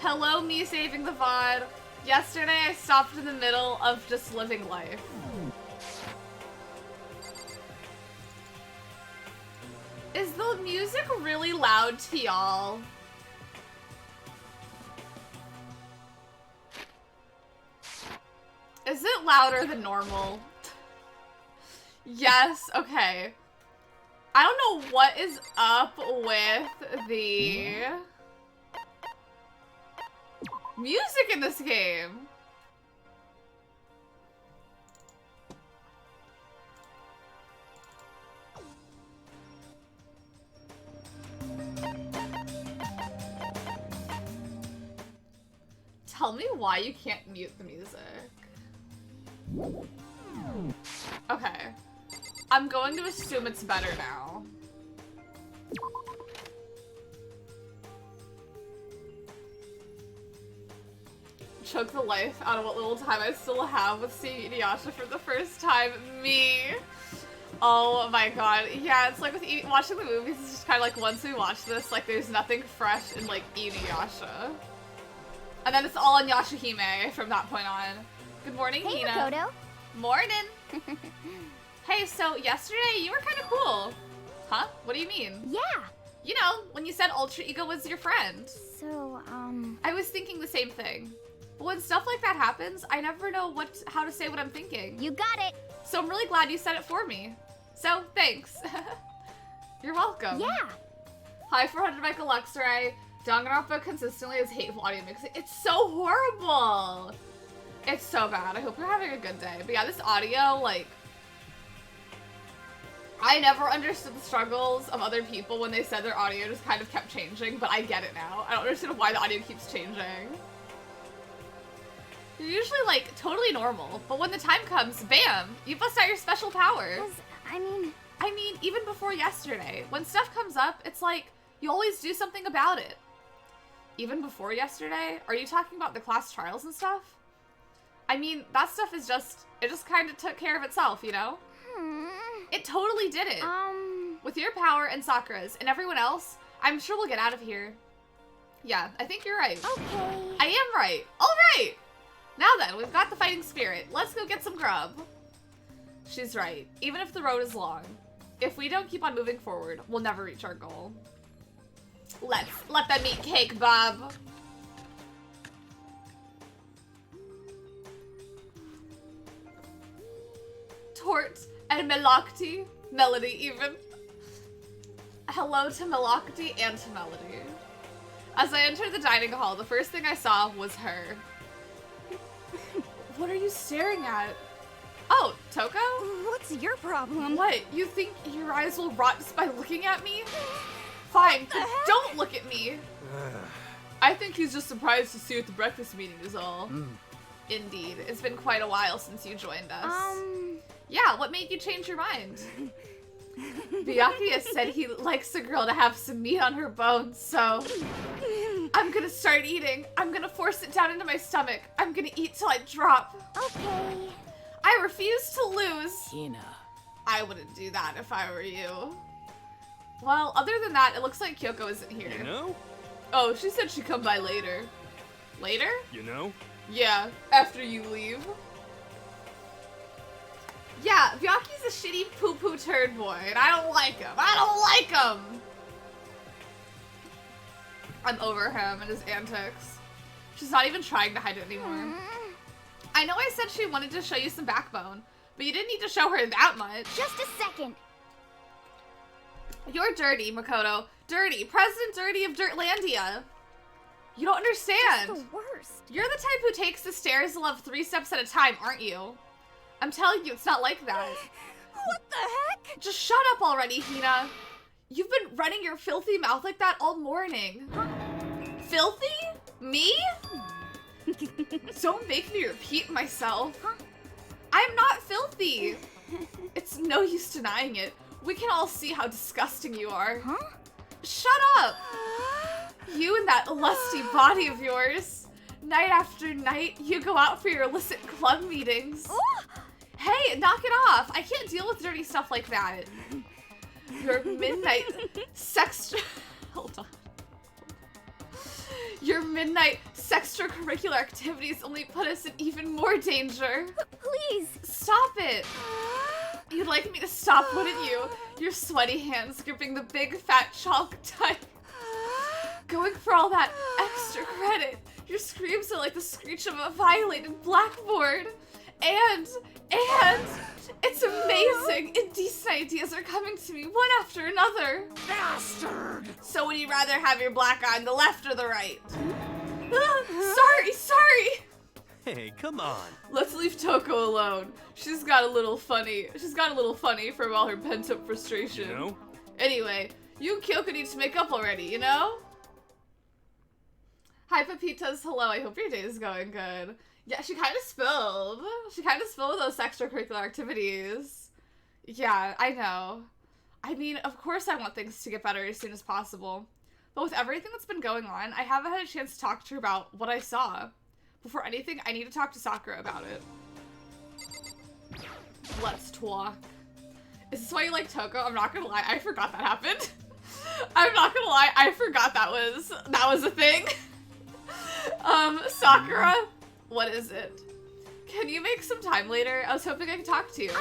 Hello, me saving the VOD. Yesterday, I stopped in the middle of just living life. Is the music really loud to y'all? Is it louder than normal? Yes, okay. I don't know what is up with the music in this game. Tell me why you can't mute the music. Okay. I'm going to assume it's better now. Choke the life out of what little time I still have with seeing Inuyasha for the first time. Me. Oh my god. Yeah, it's like with watching the movies, it's just kind of like once we watch this, like there's nothing fresh in like Inuyasha. And then it's all on Yashahime from that point on. Good morning, hey, Hina. Makoto. Morning. Hey, so yesterday you were kind of cool. Huh? What do you mean? Yeah. You know, when you said Ultra Ego was your friend. So, I was thinking the same thing. But when stuff like that happens, I never know how to say what I'm thinking. You got it. So I'm really glad you said it for me. So, thanks. You're welcome. Yeah. Hi, 400 Michael Luxray. Danganronpa consistently has hateful audio mixing. It's so horrible. It's so bad. I hope you're having a good day. But yeah, this audio, like, I never understood the struggles of other people when they said their audio just kind of kept changing, but I get it now. I don't understand why the audio keeps changing. You're usually, like, totally normal, but when the time comes, bam, you bust out your special powers. I mean, even before yesterday, when stuff comes up, it's like, you always do something about it. Even before yesterday? Are you talking about the class trials and stuff? I mean, that stuff is just, it just kind of took care of itself, you know? It totally did it. With your power and Sakura's and everyone else, I'm sure we'll get out of here. Yeah, I think you're right. Okay. I am right. All right. Now then, we've got the fighting spirit. Let's go get some grub. She's right. Even if the road is long, if we don't keep on moving forward, we'll never reach our goal. Let's let them eat cake, Bob. Tort and Melocti. Melody, even. Hello to Melocti and to Melody. As I entered the dining hall, the first thing I saw was her. What are you staring at? Oh, Toko? What's your problem? What? You think your eyes will rot just by looking at me? Fine, but don't look at me. I think he's just surprised to see you at the breakfast meeting is all. Indeed. It's been quite a while since you joined us. Yeah, what made you change your mind? Byakuya has said he likes a girl to have some meat on her bones, so I'm gonna start eating. I'm gonna force it down into my stomach. I'm gonna eat till I drop. Okay. I refuse to lose. Hina. I wouldn't do that if I were you. Well, other than that, it looks like Kyoko isn't here. You know? Oh, she said she'd come by later. Later? You know? Yeah, after you leave. Yeah, Byaku's a shitty poo-poo turd boy, and I don't like him. I don't like him! I'm over him and his antics. She's not even trying to hide it anymore. I know I said she wanted to show you some backbone, but you didn't need to show her that much. Just a second. You're dirty, Makoto. Dirty. President Dirty of Dirtlandia. You don't understand. Just the worst. You're the type who takes the stairs to love 3 steps at a time, aren't you? I'm telling you, it's not like that. What the heck? Just shut up already, Hina. You've been running your filthy mouth like that all morning. Huh? Filthy? Me? Don't make me repeat myself. Huh? I'm not filthy. It's no use denying it. We can all see how disgusting you are. Huh? Shut up! You and that lusty body of yours. Night after night, you go out for your illicit club meetings. Hey, knock it off. I can't deal with dirty stuff like that. Your midnight sex... Hold on. Your midnight extracurricular activities only put us in even more danger. Please. Stop it. You'd like me to stop, wouldn't you? Your sweaty hands gripping the big fat chalk type. Going for all that extra credit. Your screams are like the screech of a violated blackboard. And it's amazing. Indecent ideas are coming to me one after another. Bastard! So would you rather have your black eye on the left or the right? Sorry. Hey, come on. Let's leave Toko alone. She's got a little funny from all her pent-up frustration. You know? Anyway, you and Kyoko need to make up already, you know? Hi, Pepitas. Hello. I hope your day is going good. Yeah, she kind of spilled. Those extracurricular activities. Yeah, I know. I mean, of course I want things to get better as soon as possible. But with everything that's been going on, I haven't had a chance to talk to her about what I saw. Before anything, I need to talk to Sakura about it. Let's talk. Is this why you like Toko? I'm not gonna lie, I forgot that happened. I'm not gonna lie, I forgot that was a thing. Sakura, what is it? Can you make some time later? I was hoping I could talk to you.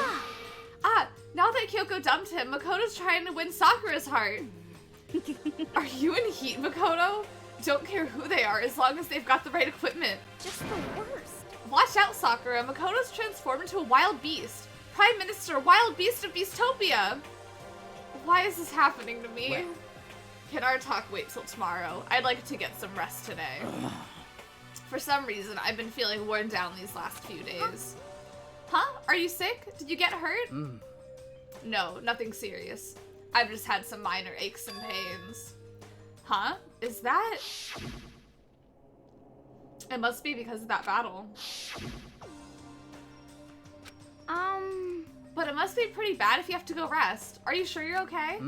Now that Kyoko dumped him, Makoto's trying to win Sakura's heart. Are you in heat, Makoto? Don't care who they are, as long as they've got the right equipment. Just the worst. Watch out, Sakura. Makoto's transformed into a wild beast. Prime Minister, wild beast of Beastopia. Why is this happening to me? Can our talk wait till tomorrow? I'd like to get some rest today. For some reason, I've been feeling worn down these last few days. Huh? Are you sick? Did you get hurt? No, nothing serious. I've just had some minor aches and pains. Huh? Is that... It must be because of that battle. But it must be pretty bad if you have to go rest. Are you sure you're okay?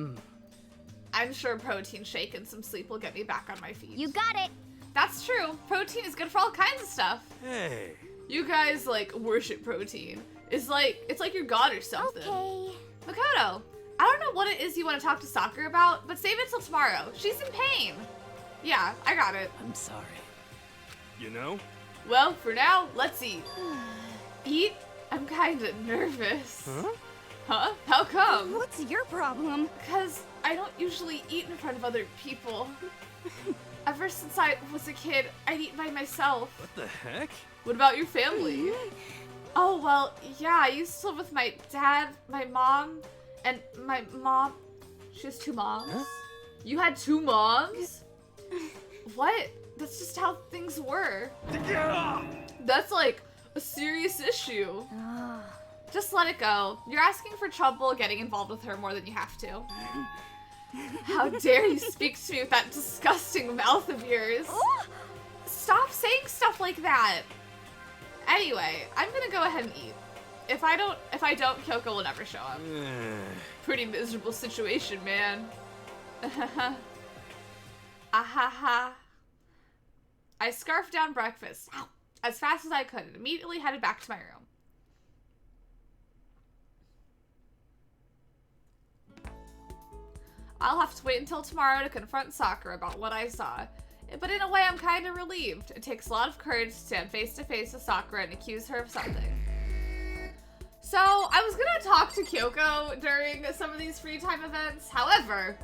I'm sure a protein shake and some sleep will get me back on my feet. You got it. That's true. Protein is good for all kinds of stuff. Hey. You guys, like, worship protein. It's like your god or something. Okay. Makoto, I don't know what it is you want to talk to Sakura about, but save it till tomorrow. She's in pain. Yeah, I got it. I'm sorry. You know? Well, for now, let's eat. Eat? I'm kinda nervous. Huh? Huh? How come? What's your problem? Because I don't usually eat in front of other people. Ever since I was a kid, I'd eat by myself. What the heck? What about your family? Oh, well, yeah, I used to live with my dad, my mom, and my mom. She has two moms. Huh? You had two moms? What? That's just how things were. That's like a serious issue. Just let it go. You're asking for trouble getting involved with her more than you have to. How dare you speak to me with that disgusting mouth of yours? Stop saying stuff like that. Anyway, I'm gonna go ahead and eat. If I don't, Kyoko will never show up. Pretty miserable situation, man. Ahaha. I scarfed down breakfast as fast as I could and immediately headed back to my room. I'll have to wait until tomorrow to confront Sakura about what I saw. But in a way, I'm kind of relieved. It takes a lot of courage to stand face to face with Sakura and accuse her of something. So, I was gonna talk to Kyoko during some of these free time events. However,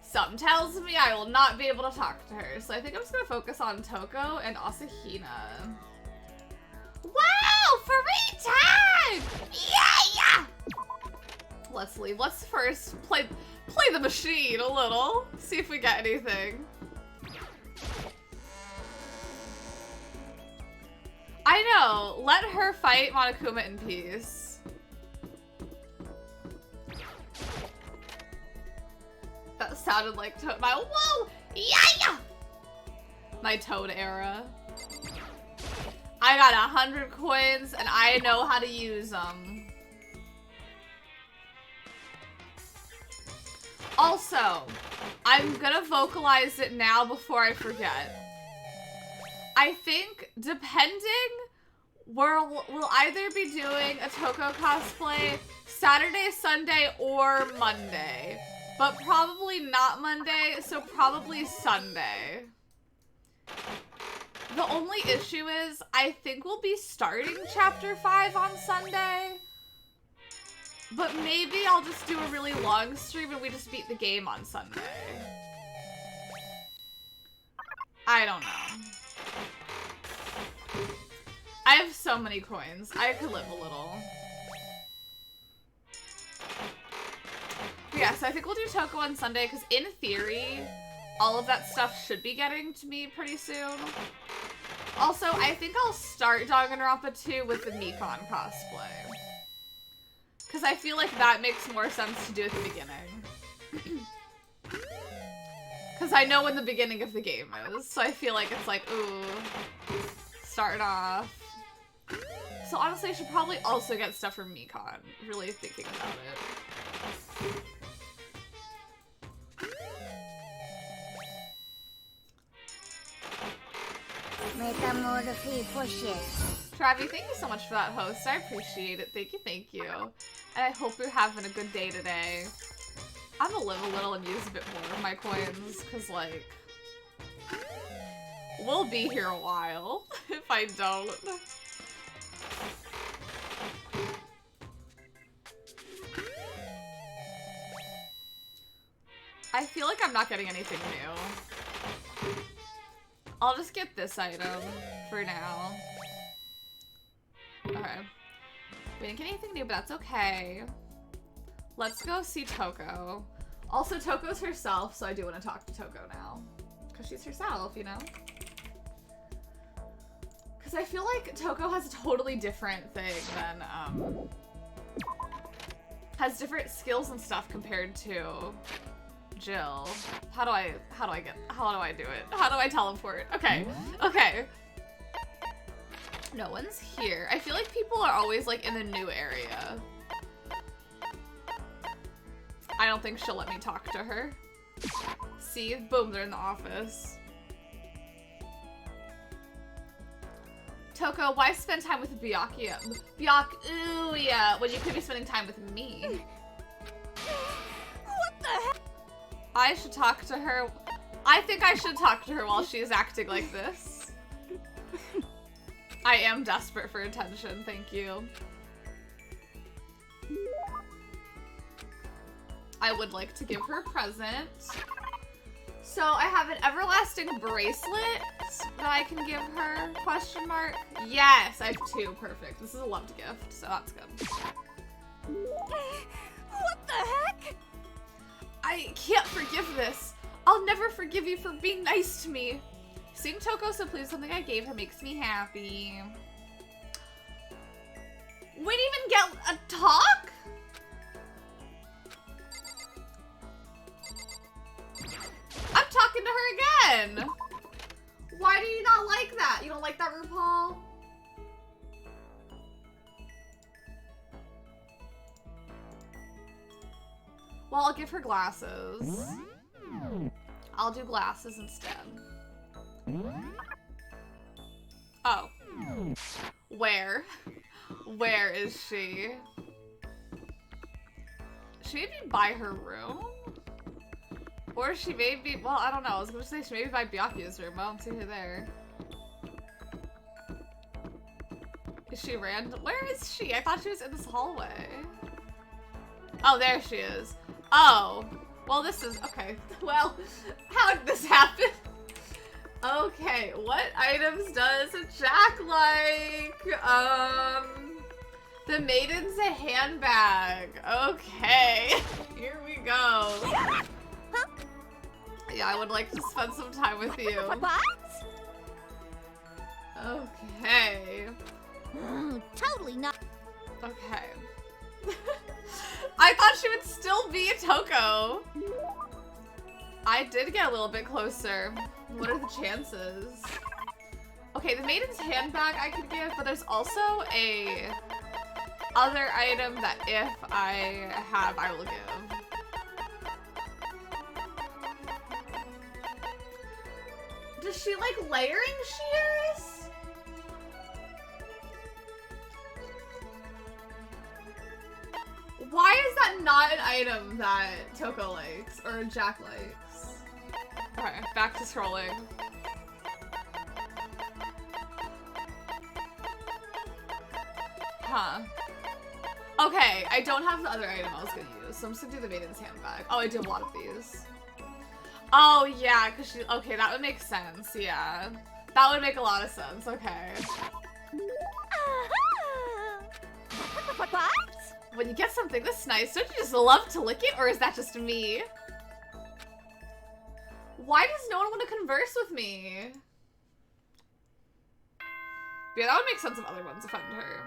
something tells me I will not be able to talk to her. So I think I'm just gonna focus on Toko and Asahina. Wow! Free time! Yeah! Let's leave. Let's first play the machine a little. See if we get anything. I know. Let her fight Monokuma in peace. That sounded like my whoa! Yeah! My Toad era. I got 100 coins and I know how to use them. Also, I'm gonna vocalize it now before I forget. I think, depending, we'll either be doing a Toko cosplay Saturday, Sunday, or Monday. But probably not Monday, so probably Sunday. The only issue is, I think we'll be starting Chapter 5 on Sunday. But maybe I'll just do a really long stream and we just beat the game on Sunday. I don't know. I have so many coins. I could live a little. But yeah, so I think we'll do Toko on Sunday, because in theory, all of that stuff should be getting to me pretty soon. Also, I think I'll start Danganronpa 2 with the Mikon cosplay. Because I feel like that makes more sense to do at the beginning. Because I know when the beginning of the game is, so I feel like it's like, ooh, starting off. So honestly, I should probably also get stuff from Mikon, really thinking about it. Travi, thank you so much for that host. I appreciate it. Thank you. And I hope you're having a good day today. I'm gonna live a little and use a bit more of my coins, because, like, we'll be here a while if I don't. I feel like I'm not getting anything new. I'll just get this item for now. Okay. We didn't get anything new, but that's okay. Let's go see Toko. Also, Toko's herself, so I do want to talk to Toko now. Because she's herself, you know? Because I feel like Toko has a totally different thing than, has different skills and stuff compared to Jill. How do I do it? How do I teleport? Okay, okay. No one's here. I feel like people are always, like, in the new area. I don't think she'll let me talk to her. See? Boom, they're in the office. Toko, why spend time with Byakuya? Byakuya, when you could be spending time with me. What the heck? I should talk to her. I think I should talk to her while she's acting like this. I am desperate for attention, thank you. I would like to give her a present. So I have an everlasting bracelet that I can give her, question mark. Yes, I have 2, perfect. This is a loved gift, so that's good. What the heck? I can't forgive this. I'll never forgive you for being nice to me. Seeing Toko so pleased with something I gave her makes me happy. We didn't even get a talk? I'm talking to her again. Why do you not like that? You don't like that, RuPaul? Well, I'll give her glasses. I'll do glasses instead. Oh. Where? Where is she? She may be by her room? Or she may be, well, I don't know. I was gonna say she may be by Byakuya's room. I don't see her there. Is she random? Where is she? I thought she was in this hallway. Oh, there she is. Oh. Well, this is, okay. Well, how did this happen? Okay, what items does Jack like? The maiden's a handbag. Okay, here we go. Yeah, I would like to spend some time with you. What? Okay. Totally not. Okay. I thought she would still be a Toko. I did get a little bit closer. What are the chances? Okay, the maiden's handbag I could give, but there's also a other item that if I have, I will give. Does she like layering shears? Why is that not an item that Toko likes or Jack likes? Okay, back to scrolling. Huh. Okay, I don't have the other item I was gonna use, so I'm just gonna do the maiden's handbag. Oh, I do a lot of these. Oh, yeah, because she... Okay, that would make sense, yeah. That would make a lot of sense, okay. What? When you get something this nice, don't you just love to lick it, or is that just me? Why does no one want to converse with me? Yeah, that would make sense if other ones offend her.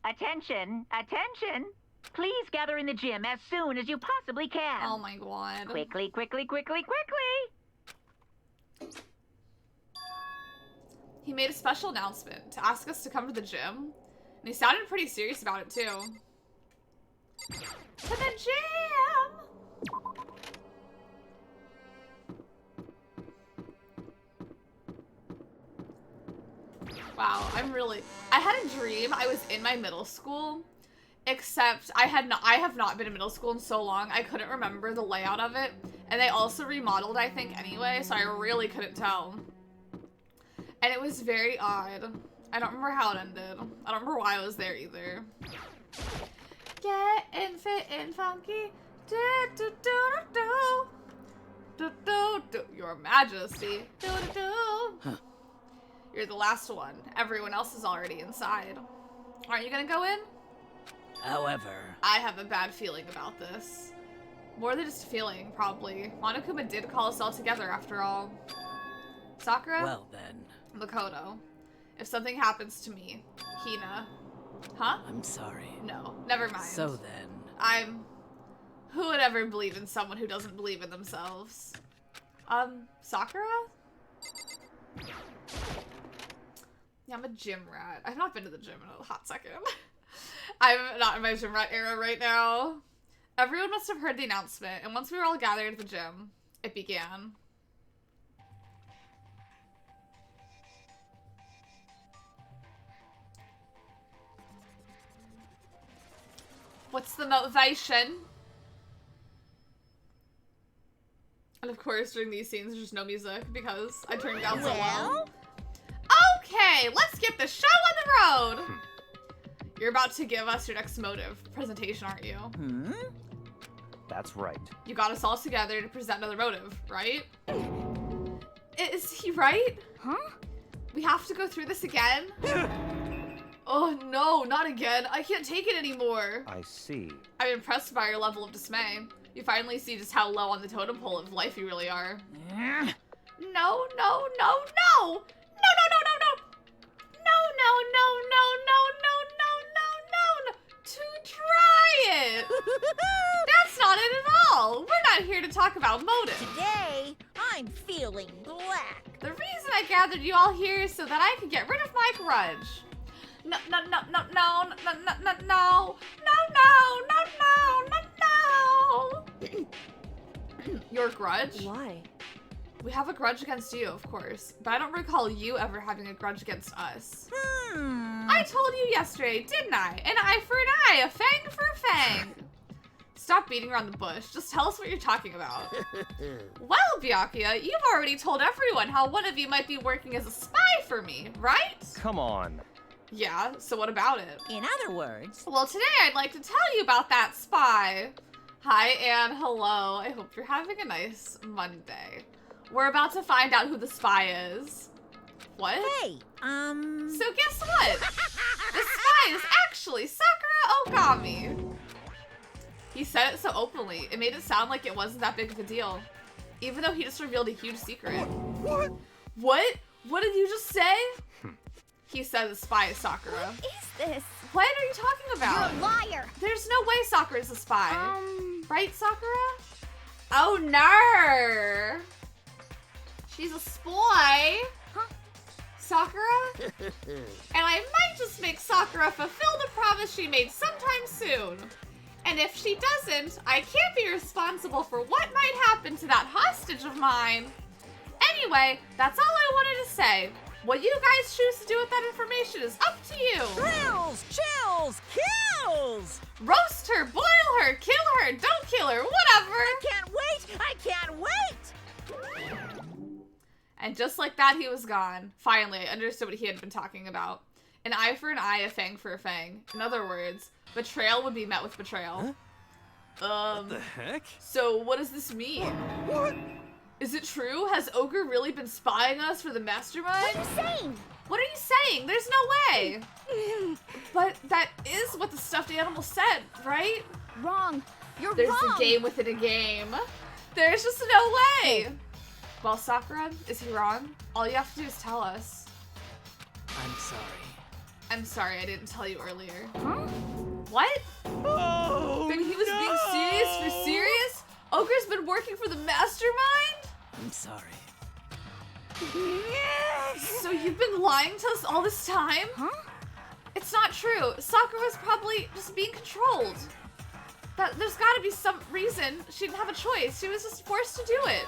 Attention, attention! Please gather in the gym as soon as you possibly can. Oh my god. Quickly, quickly, quickly, quickly! He made a special announcement to ask us to come to the gym, and he sounded pretty serious about it too. To the gym! Wow, I had a dream I was in my middle school, except I have not been in middle school in so long, I couldn't remember the layout of it, and they also remodeled, I think, anyway, so I really couldn't tell. And it was very odd. I don't remember how it ended. I don't remember why I was there either. Getting fit and funky. Do, do, do, do, do, do, do. Your Majesty. Do, do, do. Huh. You're the last one. Everyone else is already inside. Aren't you gonna go in? However, I have a bad feeling about this. More than just a feeling, probably. Monokuma did call us all together after all. Sakura? well then. Makoto. If something happens to me, Hina. Huh? I'm sorry. No, never mind. So then. Who would ever believe in someone who doesn't believe in themselves? Sakura? Yeah, I'm a gym rat. I've not been to the gym in a hot second. I'm not in my gym rat era right now. Everyone must have heard the announcement, and once we were all gathered at the gym, it began. What's the motivation? And of course, during these scenes, there's just no music because I turned down so low. Okay, let's get the show on the road. You're about to give us your next motive presentation, aren't you? Hmm? That's right. You got us all together to present another motive, right? Is he right? Huh? We have to go through this again? Oh no, not again. I can't take it anymore. I see. I'm impressed by your level of dismay. You finally see just how low on the totem pole of life you really are. No, no, no, no! No, no, no, no, no! No, no, no, no, no, no, no, no, no, no! To try it! That's not it at all! We're not here to talk about motive. Today, I'm feeling black. The reason I gathered you all here is so that I could get rid of my grudge. No, no, no, no, no, no, no, no, no, no, no, no, no, no, no. Your grudge? Why? We have a grudge against you, of course, but I don't recall you ever having a grudge against us. I told you yesterday, didn't I? An eye for an eye, a fang for a fang. Stop beating around the bush. Just tell us what you're talking about. Well, Byakuya, you've already told everyone how one of you might be working as a spy for me, right? Come on. Yeah, so what about it? In other words, Well, today I'd like to tell you about that spy. Hi, and hello. I hope you're having a nice Monday. We're about to find out who the spy is. What? hey, So guess what? The spy is actually Sakura Ogami. He said it so openly, it made it sound like it wasn't that big of a deal. Even though he just revealed a huge secret. What? What? What did you just say? He said the spy is Sakura. what is this? What are you talking about? You're a liar. There's no way Sakura's a spy. Right, Sakura? Oh, no. She's a spy. Huh? Sakura? And I might just make Sakura fulfill the promise she made sometime soon. And if she doesn't, I can't be responsible for what might happen to that hostage of mine. Anyway, that's all I wanted to say. What you guys choose to do with that information is up to you. Thrills, chills, kills. Roast her, boil her, kill her, don't kill her, whatever. I can't wait. I can't wait. And just like that, he was gone. Finally, I understood what he had been talking about. An eye for an eye, a fang for a fang. In other words, betrayal would be met with betrayal. What the heck? So what does this mean? What? Is it true? Has Ogre really been spying us for the mastermind? What are you saying? What are you saying? There's no way. But that is what the stuffed animal said, right? Wrong. You're There's wrong. a game within a game. There's just no way. Well, Sakura, is he wrong? All you have to do is tell us. I'm sorry. I'm sorry, I didn't tell you earlier. Huh? What? Oh, Then he was being serious for serious? Ogre's been working for the mastermind? I'm sorry. So you've been lying to us all this time? Huh? It's not true. Sakura's probably just being controlled. There's gotta be some reason. She didn't have a choice. She was just forced to do it.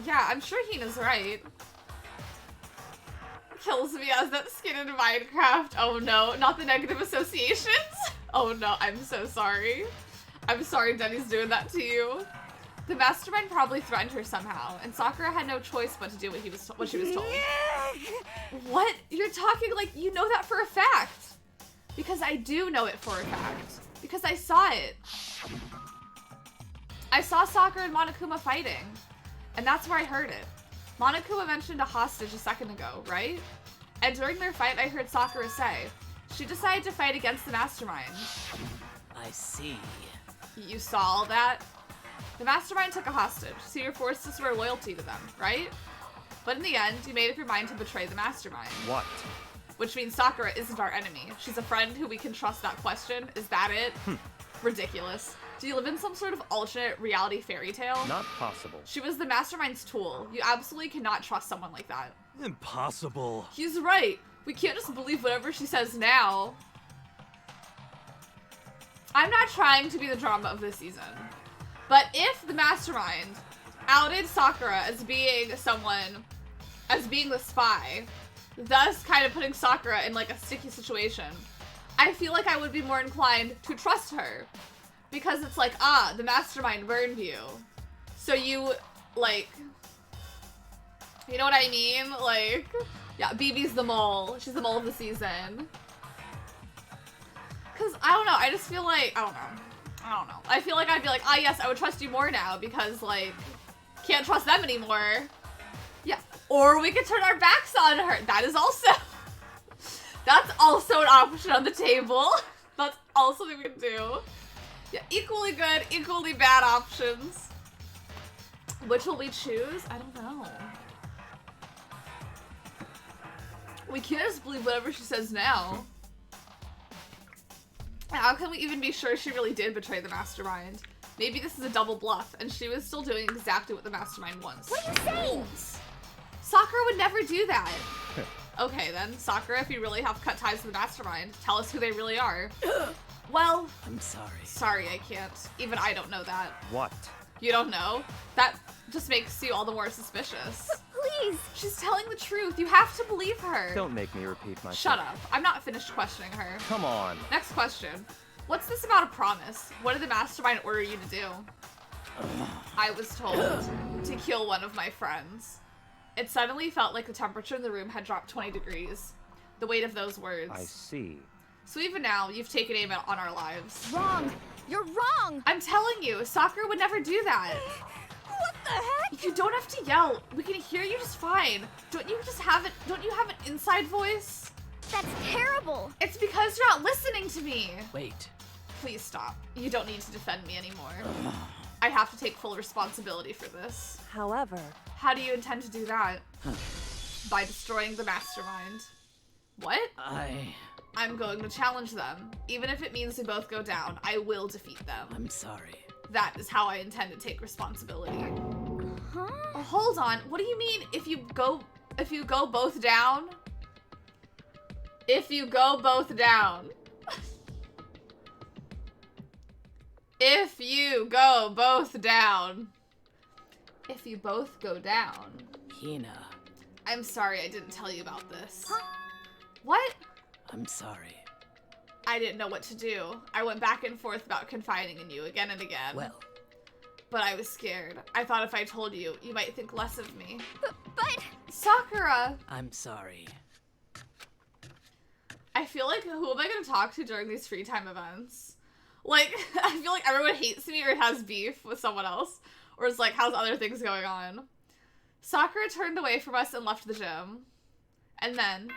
Yeah, I'm sure Hina's right. Kills me as that skin in Minecraft. Oh no, not the negative associations. Oh no, I'm so sorry. I'm sorry Denny's doing that to you. The mastermind probably threatened her somehow, and Sakura had no choice but to do what she was told. What? You're talking like you know that for a fact. Because I do know it for a fact. Because I saw it. I saw Sakura and Monokuma fighting. And that's where I heard it. Monokuma mentioned a hostage a second ago, right? And during their fight, I heard Sakura say, she decided to fight against the mastermind. I see. You saw all that? The mastermind took a hostage, so you're forced to swear loyalty to them, right? But in the end, you made up your mind to betray the mastermind. What? Which means Sakura isn't our enemy. She's a friend who we can trust. That question. Is that it? Ridiculous. Do you live in some sort of alternate reality fairy tale? Not possible. She was the mastermind's tool. You absolutely cannot trust someone like that. Impossible. He's right. We can't just believe whatever she says now. I'm not trying to be the drama of this season. But if the mastermind outed Sakura as being the spy, thus kind of putting Sakura in like a sticky situation, I feel like I would be more inclined to trust her. Because it's like, the mastermind burned you. So you, like, you know what I mean? Like, yeah, BB's the mole. She's the mole of the season. Because, I don't know, I just feel like, I don't know. I feel like I'd be like, yes, I would trust you more now because, like, can't trust them anymore. Yeah. Or we could turn our backs on her. That's also an option on the table. That's also something we can do. Yeah, equally good, equally bad options. Which will we choose? I don't know. We can't just believe whatever she says now. How can we even be sure she really did betray the mastermind? Maybe this is a double bluff, and she was still doing exactly what the mastermind wants. What are you saying? Sakura would never do that. Okay then, Sakura, if you really have cut ties to the mastermind, tell us who they really are. Well, I'm sorry. Sorry, I can't. Even I don't know that. What? You don't know? That just makes you all the more suspicious. Please. She's telling the truth. You have to believe her. Don't make me repeat myself. Shut up. I'm not finished questioning her. Come on. Next question. What's this about a promise? What did the mastermind order you to do? I was told to kill one of my friends. It suddenly felt like the temperature in the room had dropped 20 degrees. The weight of those words. I see. So even now, you've taken aim on our lives. Wrong. You're wrong. I'm telling you, Sakura would never do that. What the heck? You don't have to yell. We can hear you just fine. Don't you have an inside voice? That's terrible. It's because you're not listening to me. Wait. Please stop. You don't need to defend me anymore. I have to take full responsibility for this. However, How do you intend to do that? By destroying the mastermind. What? I'm going to challenge them. Even if it means we both go down, I will defeat them. I'm sorry. That is how I intend to take responsibility. Huh? Oh, hold on. What do you mean if you go both down? If you go both down. If you go both down. If you both go down. Hina, I'm sorry I didn't tell you about this. Huh? What? I'm sorry. I didn't know what to do. I went back and forth about confiding in you again and again. Well, But I was scared. I thought if I told you, you might think less of me. But Sakura! I'm sorry. I feel like, who am I gonna talk to during these free time events? Like, I feel like everyone hates me or has beef with someone else. Or is like, how's other things going on? Sakura turned away from us and left the gym. And then...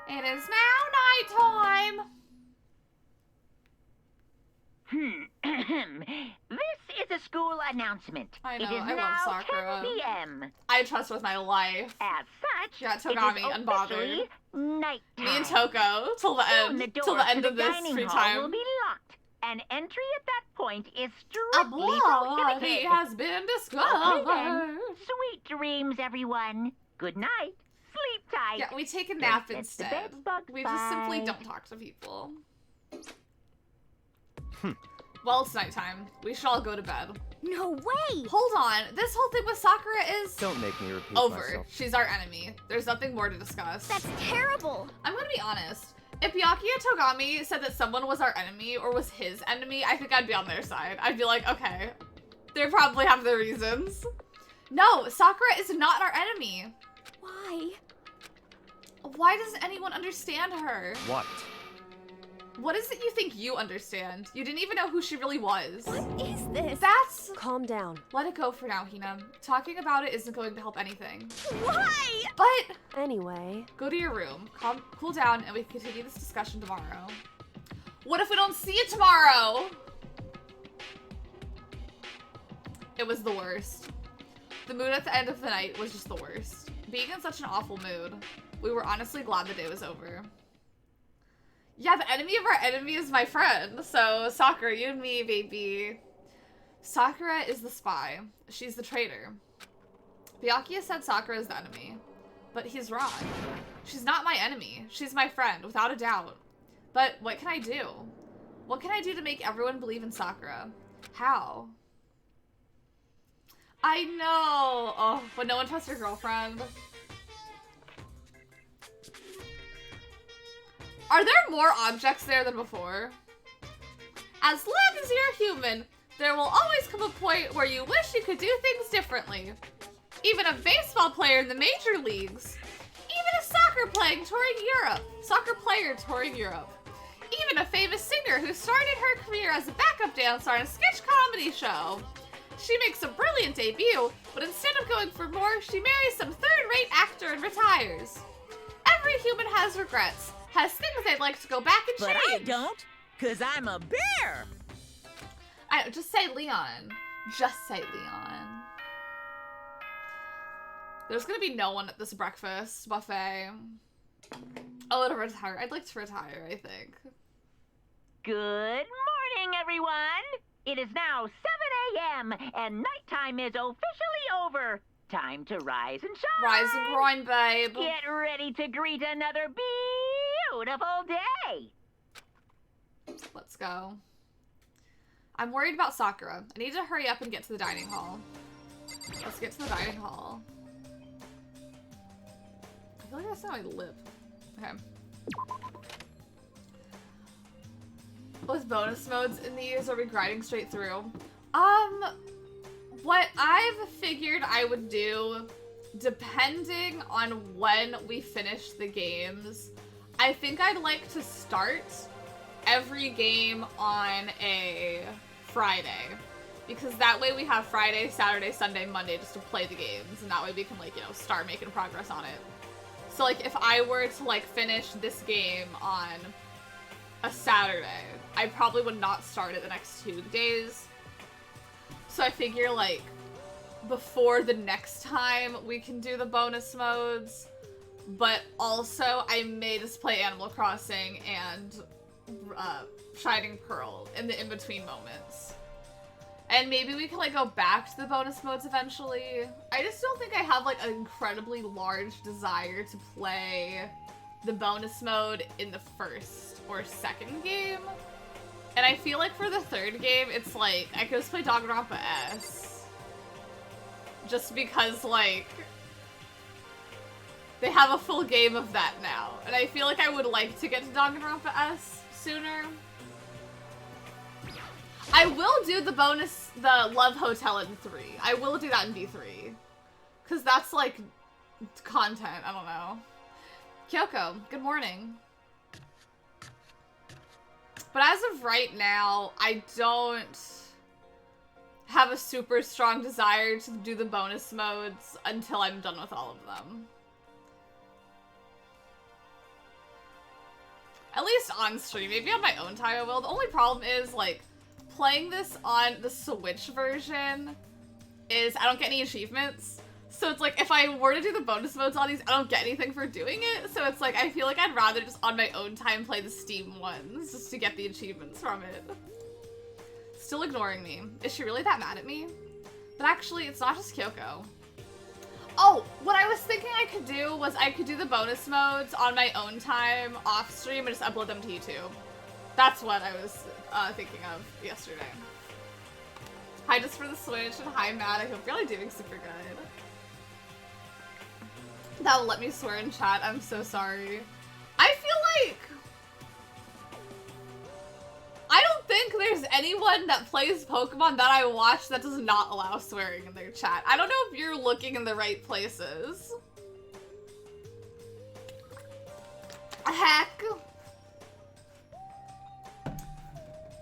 It is now nighttime! This is a school announcement. I know, It is I love now Sakura. 10 p.m. I trust with my life. As such, Yeah, it Togami, is unbothered. officially nighttime. Me and Toko, till the Soon end, the till door the end to of the this dining free hall time. will be locked, and entry at that point is A strictly bloody prohibited. has been Okay discovered. then. Sweet dreams, everyone. Good night. Sleep tight. Yeah, we take a nap Don't let the instead. bed bugs We just simply bite. don't talk to people. Well, it's nighttime. We should all go to bed. no way! Hold on. This whole thing with Sakura is Don't make me repeat over. myself. She's our enemy. There's nothing more to discuss. That's terrible! I'm gonna be honest. If Byakuya Togami said that someone was our enemy or was his enemy, I think I'd be on their side. I'd be like, okay, they probably have their reasons. No, Sakura is not our enemy. Why? Why doesn't anyone understand her? What? What is it you think you understand? You didn't even know who she really was. What is this? That's... Calm down. Let it go for now, Hina. Talking about it isn't going to help anything. Why? But... Anyway, Go to your room, cool down, and we can continue this discussion tomorrow. What if we don't see it tomorrow? It was the worst. The mood at the end of the night was just the worst. Being in such an awful mood, we were honestly glad the day was over. Yeah, the enemy of our enemy is my friend. So, Sakura, you and me, baby. Sakura is the spy. She's the traitor. Byakuya said Sakura is the enemy. But he's wrong. She's not my enemy. She's my friend, without a doubt. But what can I do? What can I do to make everyone believe in Sakura? How? I know! Oh, but no one trusts your girlfriend. Are there more objects there than before? As long as you're human, there will always come a point where you wish you could do things differently. Even a baseball player in the major leagues. Even a soccer player touring Europe. Even a famous singer who started her career as a backup dancer on a sketch comedy show. She makes a brilliant debut, but instead of going for more, she marries some third-rate actor and retires. Every human has regrets, has things they'd like to go back and But change. I don't, 'cause I'm a bear. I don't, just say Leon. Just say Leon. There's gonna be no one at this breakfast buffet. Oh, to retire. I'd like to retire, I think. Good morning, everyone. It is now 7 a.m. and nighttime is officially over. Time to rise and shine. Rise and grind, babe. Get ready to greet another beautiful day. Let's go. I'm worried about Sakura. I need to hurry up and get to the dining hall. Let's get to the dining hall. I feel like that's not my lip. Okay. With bonus modes in these, are we grinding straight through? What I've figured I would do, depending on when we finish the games, I think I'd like to start every game on a Friday. Because that way we have Friday, Saturday, Sunday, Monday just to play the games. And that way we can, like, you know, start making progress on it. So, like, if I were to, like, finish this game on a Saturday, I probably would not start it the next 2 days. So I figure, like, before the next time we can do the bonus modes. But also, I may just play Animal Crossing and Shining Pearl in the in-between moments. And maybe we can, like, go back to the bonus modes eventually. I just don't think I have, like, an incredibly large desire to play the bonus mode in the first or second game. And I feel like for the third game, it's like, I could just play Danganronpa S. Just because, like, they have a full game of that now. And I feel like I would like to get to Danganronpa S sooner. I will do the bonus, the Love Hotel in 3. I will do that in B3. Because that's, like, content. I don't know. Kyoko, good morning. But as of right now, I don't have a super strong desire to do the bonus modes until I'm done with all of them. At least on stream. Maybe on my own time I will. The only problem is, like, playing this on the Switch version is I don't get any achievements. So it's like, if I were to do the bonus modes on these, I don't get anything for doing it. So it's like, I feel like I'd rather just on my own time play the Steam ones, just to get the achievements from it. Still ignoring me. Is she really that mad at me? But actually, it's not just Kyoko. Oh, what I was thinking I could do was I could do the bonus modes on my own time off stream and just upload them to YouTube. That's what I was thinking of yesterday. Hi just for the Switch, and hi Matt, I hope you're really doing super good. That will let me swear in chat, I'm so sorry. I feel like... I don't think there's anyone that plays Pokemon that I watch that does not allow swearing in their chat. I don't know if you're looking in the right places. Heck.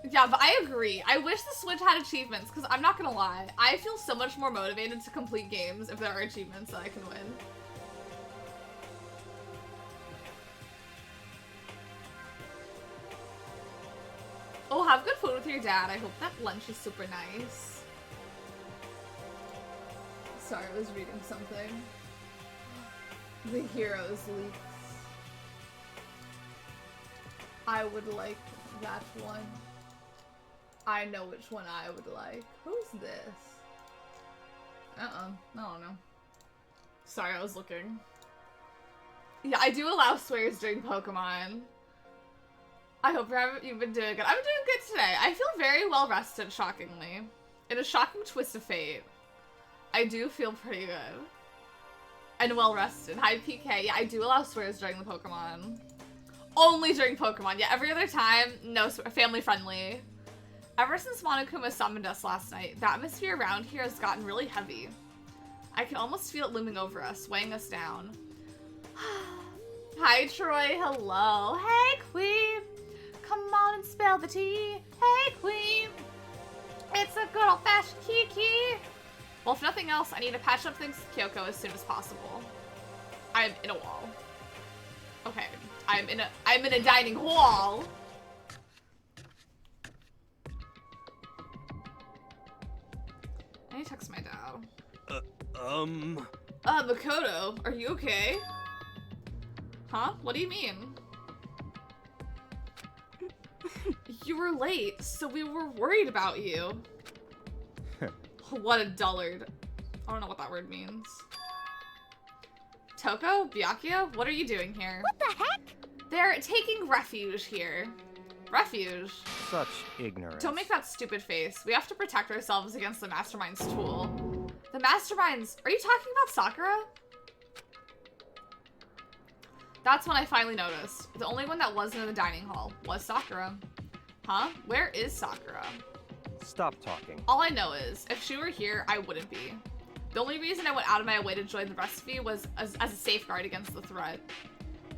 Yeah, but I agree. I wish the Switch had achievements, because I'm not gonna lie. I feel so much more motivated to complete games if there are achievements that I can win. Oh, have good food with your dad. I hope that lunch is super nice. Sorry, I was reading something. The Heroes leaks. I would like that one. I know which one I would like. Who's this? I don't know. Sorry, I was looking. Yeah, I do allow swears during Pokemon. I hope you've been doing good. I'm doing good today. I feel very well rested, shockingly. In a shocking twist of fate, I do feel pretty good. And well rested. Hi, PK. Yeah, I do allow swears during the Pokemon. Only during Pokemon. Yeah, every other time, no, family friendly. Ever since Monokuma summoned us last night, the atmosphere around here has gotten really heavy. I can almost feel it looming over us, weighing us down. Hi, Troy. Hello. Hey, Queen. Come on and spill the tea. Hey, Queen. It's a good old-fashioned kiki. Well, if nothing else, I need to patch up things with Kyoko as soon as possible. I'm in a wall. Okay. I'm in a dining hall. I need to text my dad. Makoto, are you okay? Huh? What do you mean? You were late, so we were worried about you. What a dullard. I don't know what that word means. Toko? Byakuya? What are you doing here? What the heck? They're taking refuge here. Refuge? Such ignorance. Don't make that stupid face. We have to protect ourselves against the Mastermind's tool. The Masterminds... Are you talking about Sakura? That's when I finally noticed. The only one that wasn't in the dining hall was Sakura. Huh? Where is Sakura? Stop talking. All I know is, if she were here, I wouldn't be. The only reason I went out of my way to join the rest of you was as a safeguard against the threat.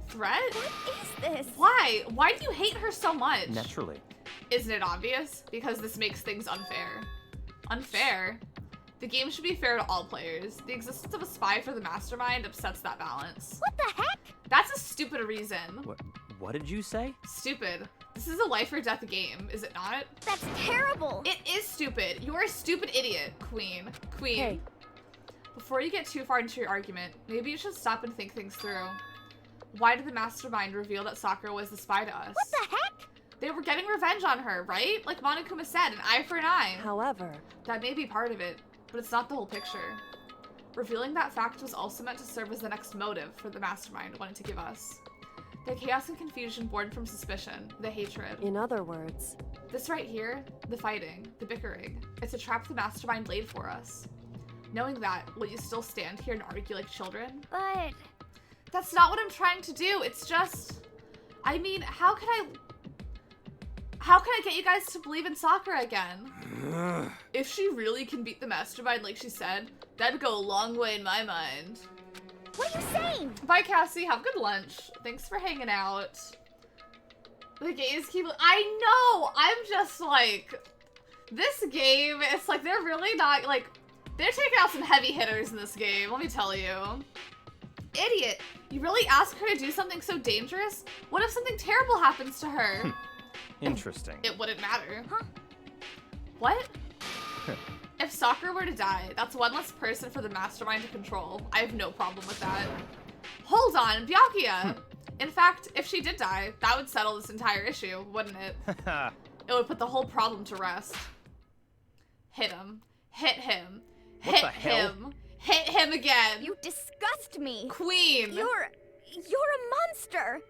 Threat? What is this? Why? Why do you hate her so much? Naturally. Isn't it obvious? Because this makes things unfair. Unfair? The game should be fair to all players. The existence of a spy for the Mastermind upsets that balance. What the heck? That's a stupid reason. What did you say? Stupid. This is a life or death game, is it not? That's terrible. It is stupid. You're a stupid idiot, Queen. Queen. Hey. Before you get too far into your argument, maybe you should stop and think things through. Why did the Mastermind reveal that Sakura was the spy to us? What the heck? They were getting revenge on her, right? Like Monokuma said, an eye for an eye. However, That may be part of it, but it's not the whole picture. Revealing that fact was also meant to serve as the next motive for the Mastermind wanted to give us. The chaos and confusion born from suspicion, the hatred. in other words, This right here, the fighting, the bickering, it's a trap the Mastermind laid for us. Knowing that, will you still stand here and argue like children? But... That's not what I'm trying to do. It's just... I mean, how How can I get you guys to believe in Sakura again? If she really can beat the mastermind like she said, that'd go a long way in my mind. What are you saying? Bye, Cassie. Have good lunch. Thanks for hanging out. The gays keep... I know! I'm just like... This game, it's like they're really not... Like, they're taking out some heavy hitters in this game, let me tell you. Idiot! You really ask her to do something so dangerous? What if something terrible happens to her? Interesting. It wouldn't matter. Huh? What? If Sakura were to die, that's one less person for the mastermind to control. I have no problem with that. Hold on, Byakuya! In fact, if she did die, that would settle this entire issue, wouldn't it? It would put the whole problem to rest. Hit him. Hit him. What Hit the hell? him. Hit him again. You disgust me. Queen. You're a monster.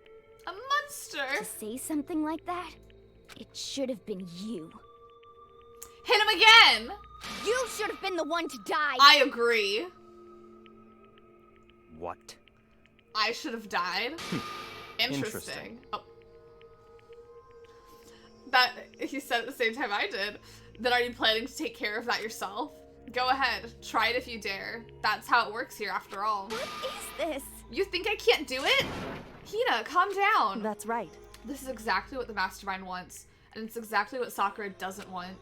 A monster. To say something like that, it should have been you. Hit him again. You should have been the one to die. I agree. What? I should have died. Interesting. Interesting. Oh. That he said at the same time I did. Then are you planning to take care of that yourself? Go ahead. Try it if you dare. That's how it works here after all. What is this? You think I can't do it? Hina, calm down. That's right. This is exactly what the mastermind wants. And it's exactly what Sakura doesn't want.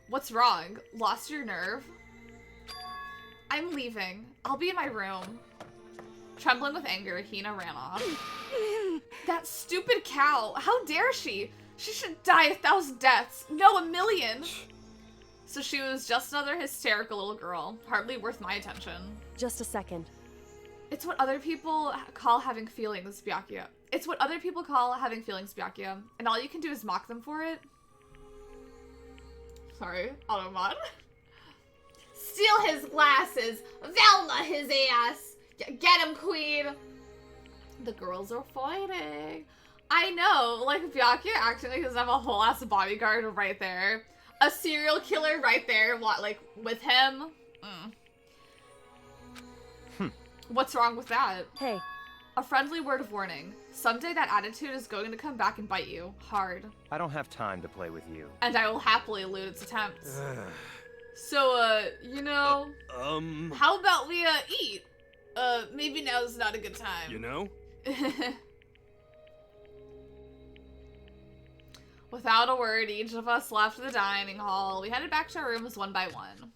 What's wrong? Lost your nerve? I'm leaving. I'll be in my room. Trembling with anger, Hina ran off. That stupid cow! How dare she? She should die 1,000 deaths. No, 1,000,000. So she was just another hysterical little girl. Hardly worth my attention. Just a second. It's what other people call having feelings, Byakuya. It's what other people call having feelings, Byakuya. And all you can do is mock them for it. Sorry, Automon. Steal his glasses! Velma his ass! Get him, queen! The girls are fighting. I know, like Byakuya acting like he doesn't have a whole ass bodyguard right there. A serial killer right there, what, like, with him? What's wrong with that? Hey, A friendly word of warning. Someday that attitude is going to come back and bite you. Hard. I don't have time to play with you. And I will happily elude its attempts. So, you know, how about we, eat? Maybe now's not a good time. You know? Without a word, each of us left the dining hall. We headed back to our rooms one by one.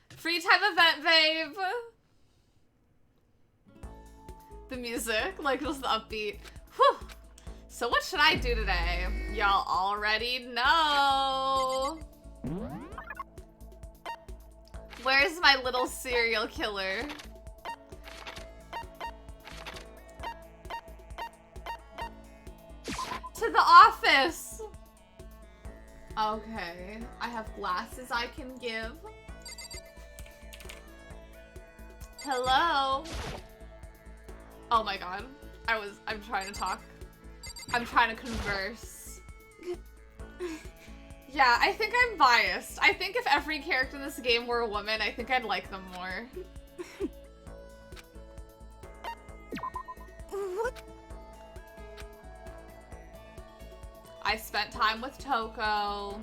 Free time event, babe! The music, like just the upbeat. Whew! So what should I do today? Y'all already know! Where's my little serial killer? To the office! Okay, I have glasses I can give. Hello? Oh my god. I'm trying to talk. I'm trying to converse. Yeah, I think I'm biased. I think if every character in this game were a woman, I think I'd like them more. What? I spent time with Toko.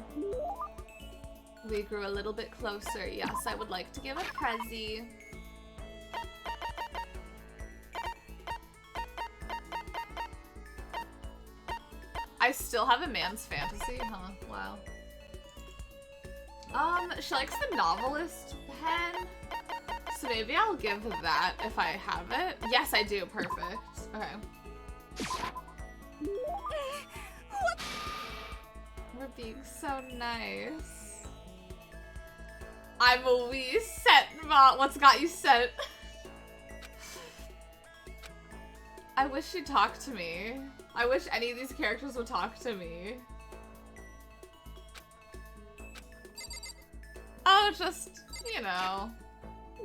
We grew a little bit closer. Yes, I would like to give a prezi. I still have a man's fantasy, huh? Wow. She likes the novelist pen. So maybe I'll give that if I have it. Yes, I do. Perfect. Okay. We're being so nice. I'm a wee set, Mom. What's got you set? I wish she'd talk to me. I wish any of these characters would talk to me. Oh, just, you know,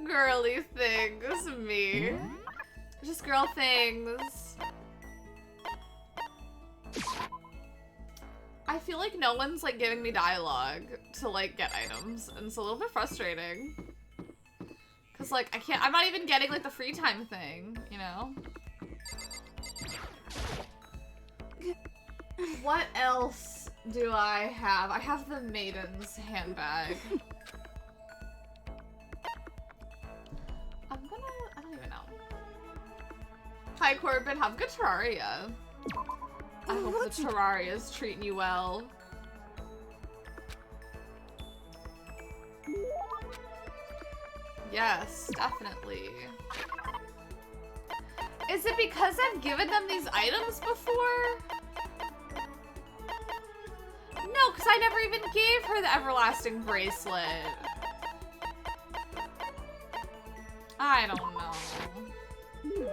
girly things, me. Just girl things. I feel like no one's like giving me dialogue to like get items, and it's a little bit frustrating. Cause like I'm not even getting like the free time thing, you know? What else do I have? I have the maiden's handbag. I don't even know. Hi Corbin, have good Terraria. I hope the Terraria is treating you well. Yes, definitely. Is it because I've given them these items before? No, because I never even gave her the everlasting bracelet. I don't know.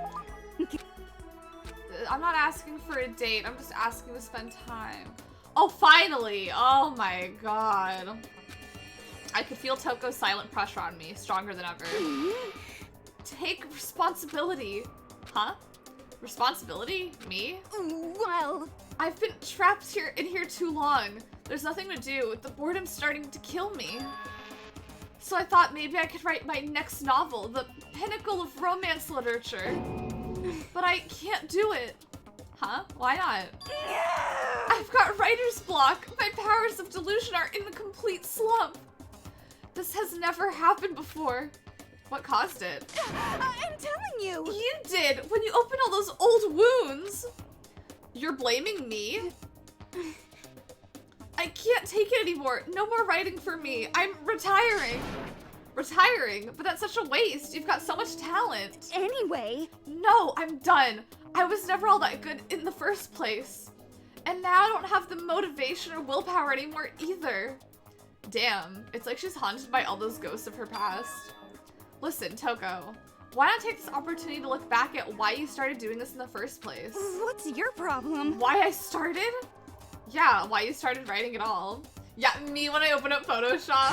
I'm not asking for a date, I'm just asking to spend time. Oh, finally! Oh my god. I could feel Toko's silent pressure on me, stronger than ever. Take responsibility. Huh? Responsibility? Me? Well, I've been trapped in here too long. There's nothing to do. The boredom's starting to kill me. So I thought maybe I could write my next novel, the pinnacle of romance literature. But I can't do it. Huh? Why not? I've got writer's block. My powers of delusion are in a complete slump. This has never happened before. What caused it? I'm telling you. You did, when you opened all those old wounds. You're blaming me? I can't take it anymore. No more writing for me. I'm retiring. Retiring? But that's such a waste. You've got so much talent. Anyway. No, I'm done. I was never all that good in the first place. And now I don't have the motivation or willpower anymore either. Damn, it's like she's haunted by all those ghosts of her past. Listen, Toko, why not take this opportunity to look back at why you started doing this in the first place? What's your problem? Why I started? Yeah, why you started writing at all. Yeah, me when I open up Photoshop.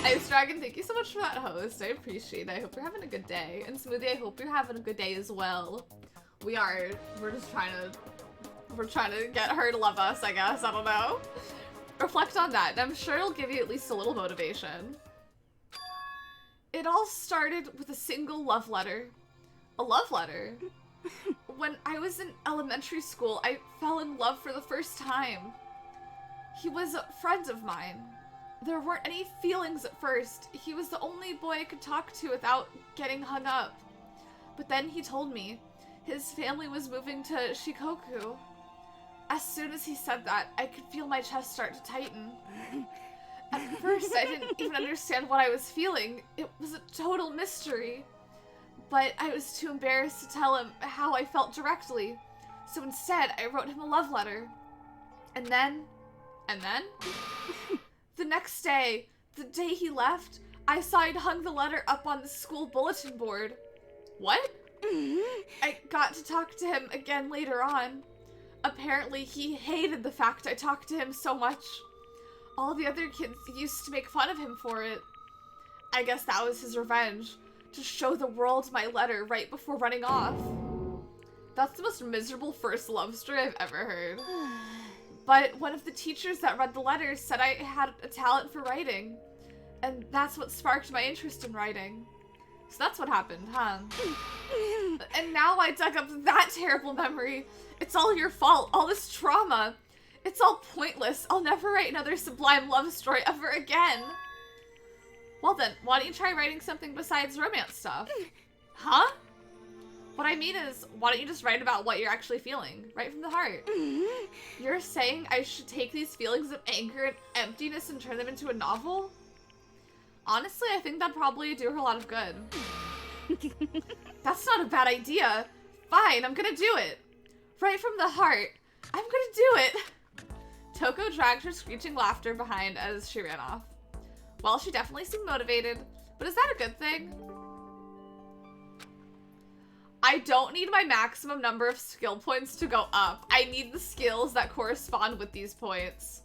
Ice Dragon, thank you so much for that host. I appreciate it. I hope you're having a good day. And Smoothie, I hope you're having a good day as well. We're just trying to get her to love us, I guess. I don't know. Reflect on that, and I'm sure it'll give you at least a little motivation. It all started with a single love letter. A love letter? When I was in elementary school, I fell in love for the first time. He was a friend of mine. There weren't any feelings at first. He was the only boy I could talk to without getting hung up. But then he told me his family was moving to Shikoku. As soon as he said that, I could feel my chest start to tighten. At first, I didn't even understand what I was feeling. It was a total mystery. But I was too embarrassed to tell him how I felt directly. So instead, I wrote him a love letter. And then... The next day, the day he left, I saw he'd hung the letter up on the school bulletin board. What? I got to talk to him again later on. Apparently, he hated the fact I talked to him so much. All the other kids used to make fun of him for it. I guess that was his revenge, to show the world my letter right before running off. That's the most miserable first love story I've ever heard. But one of the teachers that read the letter said I had a talent for writing, and that's what sparked my interest in writing. So that's what happened, huh? And now I dug up that terrible memory. It's all your fault, all this trauma. It's all pointless. I'll never write another sublime love story ever again. Well then, why don't you try writing something besides romance stuff? Huh? What I mean is, why don't you just write about what you're actually feeling, right from the heart? You're saying I should take these feelings of anger and emptiness and turn them into a novel? Honestly, I think that'd probably do her a lot of good. That's not a bad idea. Fine, I'm gonna do it. Right from the heart. I'm gonna do it. Toko dragged her screeching laughter behind as she ran off. Well, she definitely seemed motivated, but is that a good thing? I don't need my maximum number of skill points to go up. I need the skills that correspond with these points.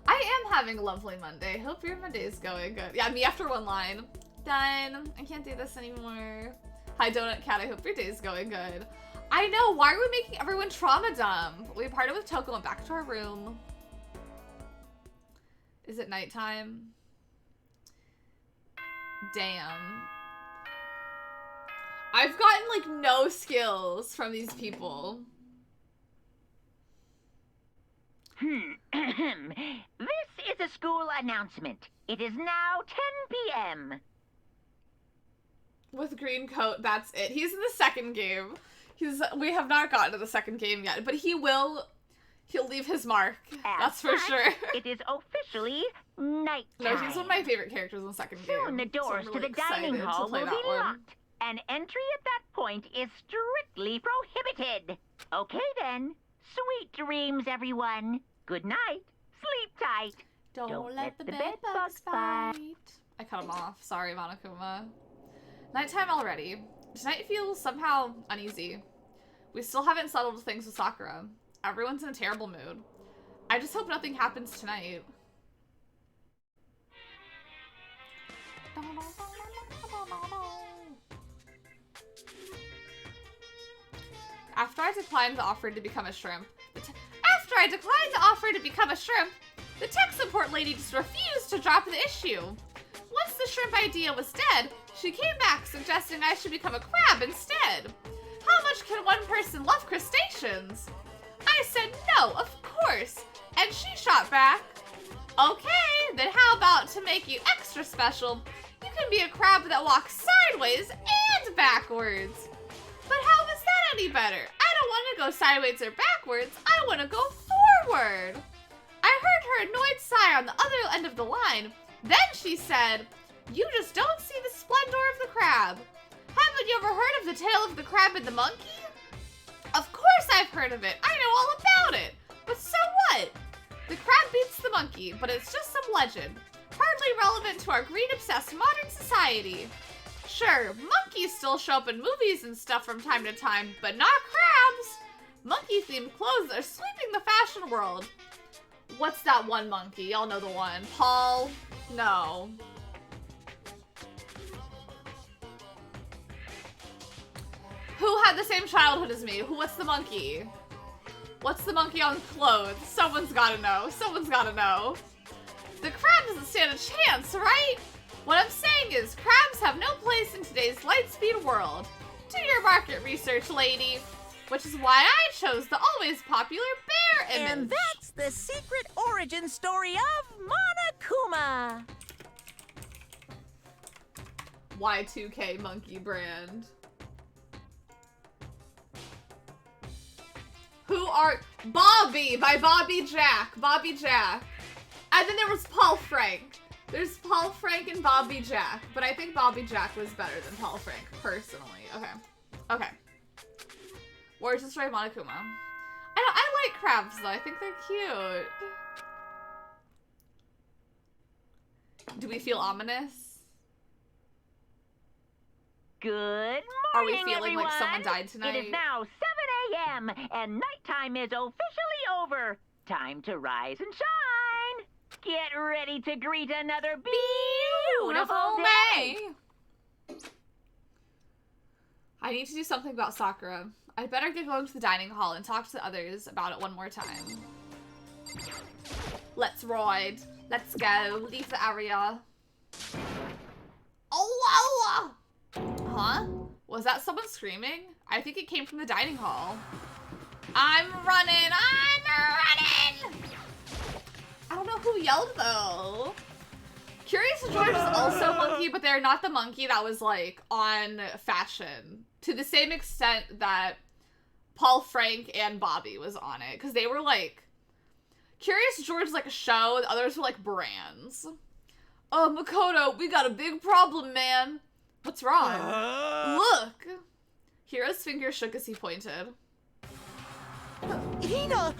I am having a lovely Monday. Hope your Monday is going good. Yeah, me after one line. Done. I can't do this anymore. Hi, Donut Cat. I hope your day is going good. I know. Why are we making everyone trauma dump? We parted with Toko and went back to our room. Is it nighttime? Damn. I've gotten, like, no skills from these people. This is a school announcement. It is now 10 p.m. With green coat, that's it. He's in the second game. We have not gotten to the second game yet, but he'll leave his mark. That's for sure. It is officially nighttime. No, he's one of my favorite characters in the second game. Soon the doors so I'm to really the dining excited hall to play will that be one. locked. And entry at that point is strictly prohibited. Okay then. Sweet dreams, everyone. Good night. Sleep tight. Don't let the bedbugs bite. I cut him off. Sorry, Monokuma. Nighttime already. Tonight feels somehow uneasy. We still haven't settled things with Sakura. Everyone's in a terrible mood. I just hope nothing happens tonight. After I declined the offer to become a shrimp, the tech support lady just refused to drop the issue. Once the shrimp idea was dead, she came back suggesting I should become a crab instead. How much can one person love crustaceans? I said no, of course, and she shot back, okay, then how about to make you extra special, you can be a crab that walks sideways and backwards. But how is that any better? I don't want to go sideways or backwards, I want to go forward. I heard her annoyed sigh on the other end of the line. Then she said, you just don't see the splendor of the crab. Haven't you ever heard of the tale of the crab and the monkey? Of course I've heard of it. I know all about it. But so what? The crab beats the monkey, but it's just some legend. Hardly relevant to our greed-obsessed modern society. Sure, monkeys still show up in movies and stuff from time to time, but not crabs. Monkey-themed clothes are sweeping the fashion world. What's that one monkey? Y'all know the one. Paul? No. Who had the same childhood as me? What's the monkey? What's the monkey on clothes? Someone's gotta know. Someone's gotta know. The crab doesn't stand a chance, right? What I'm saying is, crabs have no place in today's lightspeed world. Do your market research, lady. Which is why I chose the always popular bear image. And that's the secret origin story of Monokuma. Y2K monkey brand. Who are Bobby by Bobby Jack. Bobby Jack. And then there was Paul Frank. There's Paul Frank and Bobby Jack. But I think Bobby Jack was better than Paul Frank, personally. Okay. Okay. Where's Destroy Monokuma? I like crabs though. I think they're cute. Do we feel ominous? Good morning, Are we feeling everyone. like someone died tonight? It is now 7 a.m. and nighttime is officially over. Time to rise and shine. Get ready to greet another beautiful day. I need to do something about Sakura. I'd better get going to the dining hall and talk to the others about it one more time. Let's ride. Let's go. Leave the area. Oh, huh? Was that someone screaming? I think it came from the dining hall. I'm running! I'm running! I don't know who yelled though. Curious George is also monkey, but they're not the monkey that was like on fashion to the same extent that Paul Frank and Bobby was on it, because they were like Curious George is like a show, the others were like brands. Oh, Makoto, we got a big problem, man. What's wrong? Look! Hiro's finger shook as he pointed. Hina!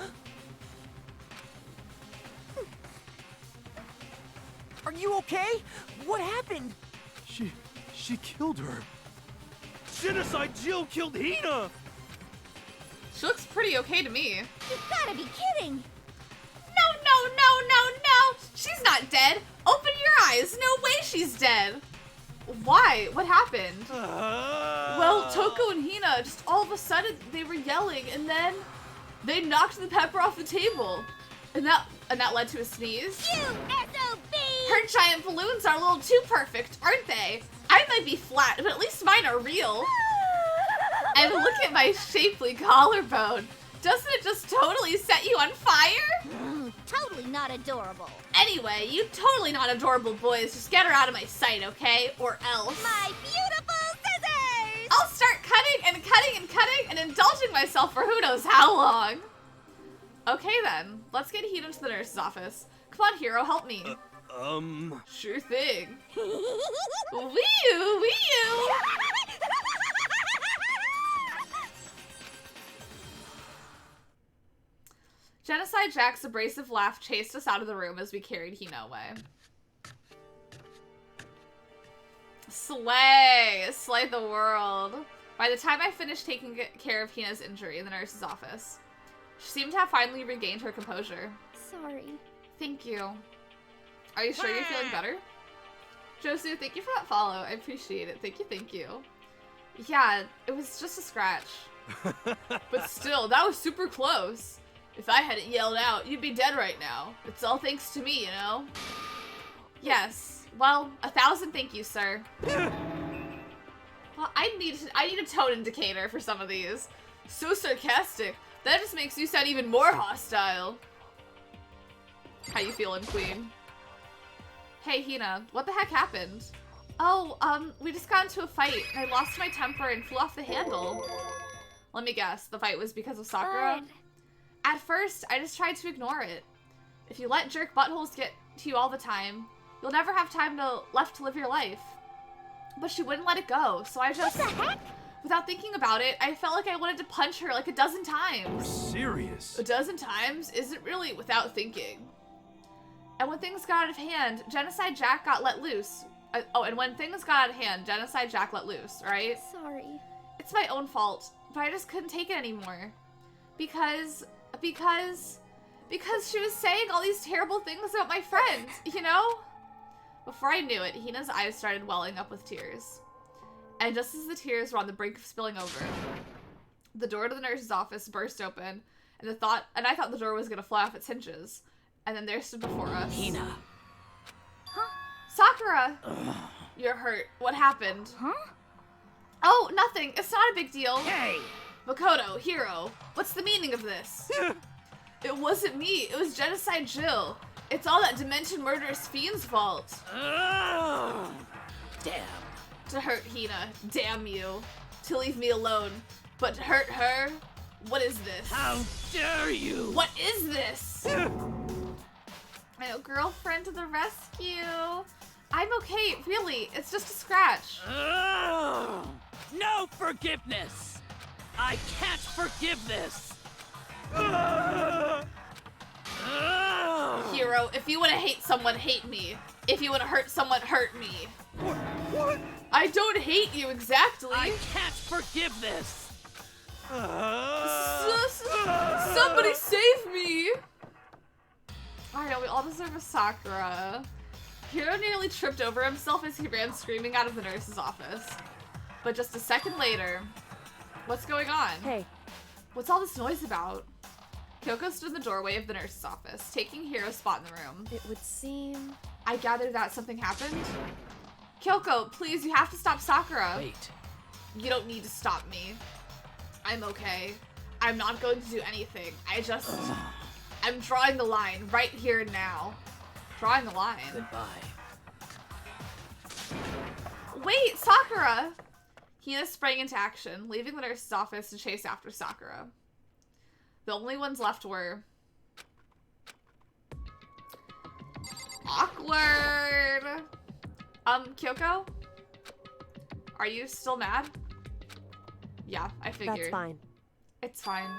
Are you okay? What happened? She killed her. Genocide Jill killed Hina! She looks pretty okay to me. You gotta be kidding! No, no, no, no, no! She's not dead! Open your eyes! No way she's dead! Why? What happened? Well, Toko and Hina, just all of a sudden, they were yelling, and then they knocked the pepper off the table. And that led to a sneeze. You SOB! Her giant balloons are a little too perfect, aren't they? I might be flat, but at least mine are real. And look at my shapely collarbone. Doesn't it just totally set you on fire? Totally not adorable. Anyway, you totally not adorable boys. Just get her out of my sight, okay? Or else. My beautiful scissors! I'll start cutting and cutting and cutting and indulging myself for who knows how long. Okay then, let's get Hina to the nurse's office. Come on, Hero, help me. Sure thing. Wee-oo, wee-oo. Genocide Jack's abrasive laugh chased us out of the room as we carried Hina away. Slay! Slay the world. By the time I finished taking care of Hina's injury in the nurse's office, she seemed to have finally regained her composure. Sorry. Thank you. Are you sure you're feeling better? Josu, thank you for that follow. I appreciate it. Thank you, thank you. Yeah, it was just a scratch. But still, that was super close. If I hadn't yelled out, you'd be dead right now. It's all thanks to me, you know? Yes. Well, 1,000 thank you, sir. Well, I need a tone indicator for some of these. So sarcastic. That just makes you sound even more hostile. How you feeling, Queen? Hey, Hina, what the heck happened? Oh, we just got into a fight, and I lost my temper and flew off the handle. Let me guess, the fight was because of Sakura? At first, I just tried to ignore it. If you let jerk buttholes get to you all the time, you'll never have time left to live your life. But she wouldn't let it go, so I just... What the heck? Without thinking about it, I felt like I wanted to punch her like a dozen times. You're serious? A dozen times isn't really without thinking. And when things got out of hand, Genocide Jack got let loose. And when things got out of hand, Genocide Jack let loose, right? Sorry. It's my own fault, but I just couldn't take it anymore. Because she was saying all these terrible things about my friend, you know? Before I knew it, Hina's eyes started welling up with tears. And just as the tears were on the brink of spilling over, the door to the nurse's office burst open, and I thought the door was gonna fly off its hinges. And then there stood before us. Hina. Huh? Sakura! You're hurt. What happened? Huh? Oh, nothing. It's not a big deal. Hey! Makoto, Hero, what's the meaning of this? It wasn't me. It was Genocide Jill. It's all that Dimension Murderous Fiend's fault. Damn. To hurt Hina, damn you. To leave me alone. But to hurt her? What is this? How dare you! What is this? My girlfriend to the rescue. I'm okay, really. It's just a scratch. No forgiveness! I can't forgive this! Hero, if you want to hate someone, hate me. If you want to hurt someone, hurt me. What? I don't hate you exactly. I can't forgive this! Somebody save me! I know, we all deserve a Sakura. Hiro nearly tripped over himself as he ran screaming out of the nurse's office. But just a second later... What's going on? Hey. What's all this noise about? Kyoko stood in the doorway of the nurse's office, taking Hiro's spot in the room. It would seem... I gather that something happened? Kyoko, please, you have to stop Sakura. Wait. You don't need to stop me. I'm okay. I'm not going to do anything. I'm drawing the line right here and now. Drawing the line. Goodbye. Wait, Sakura! Hina sprang into action, leaving the nurse's office to chase after Sakura. The only ones left were... Awkward! Kyoko? Are you still mad? Yeah, I figured. That's fine. It's fine.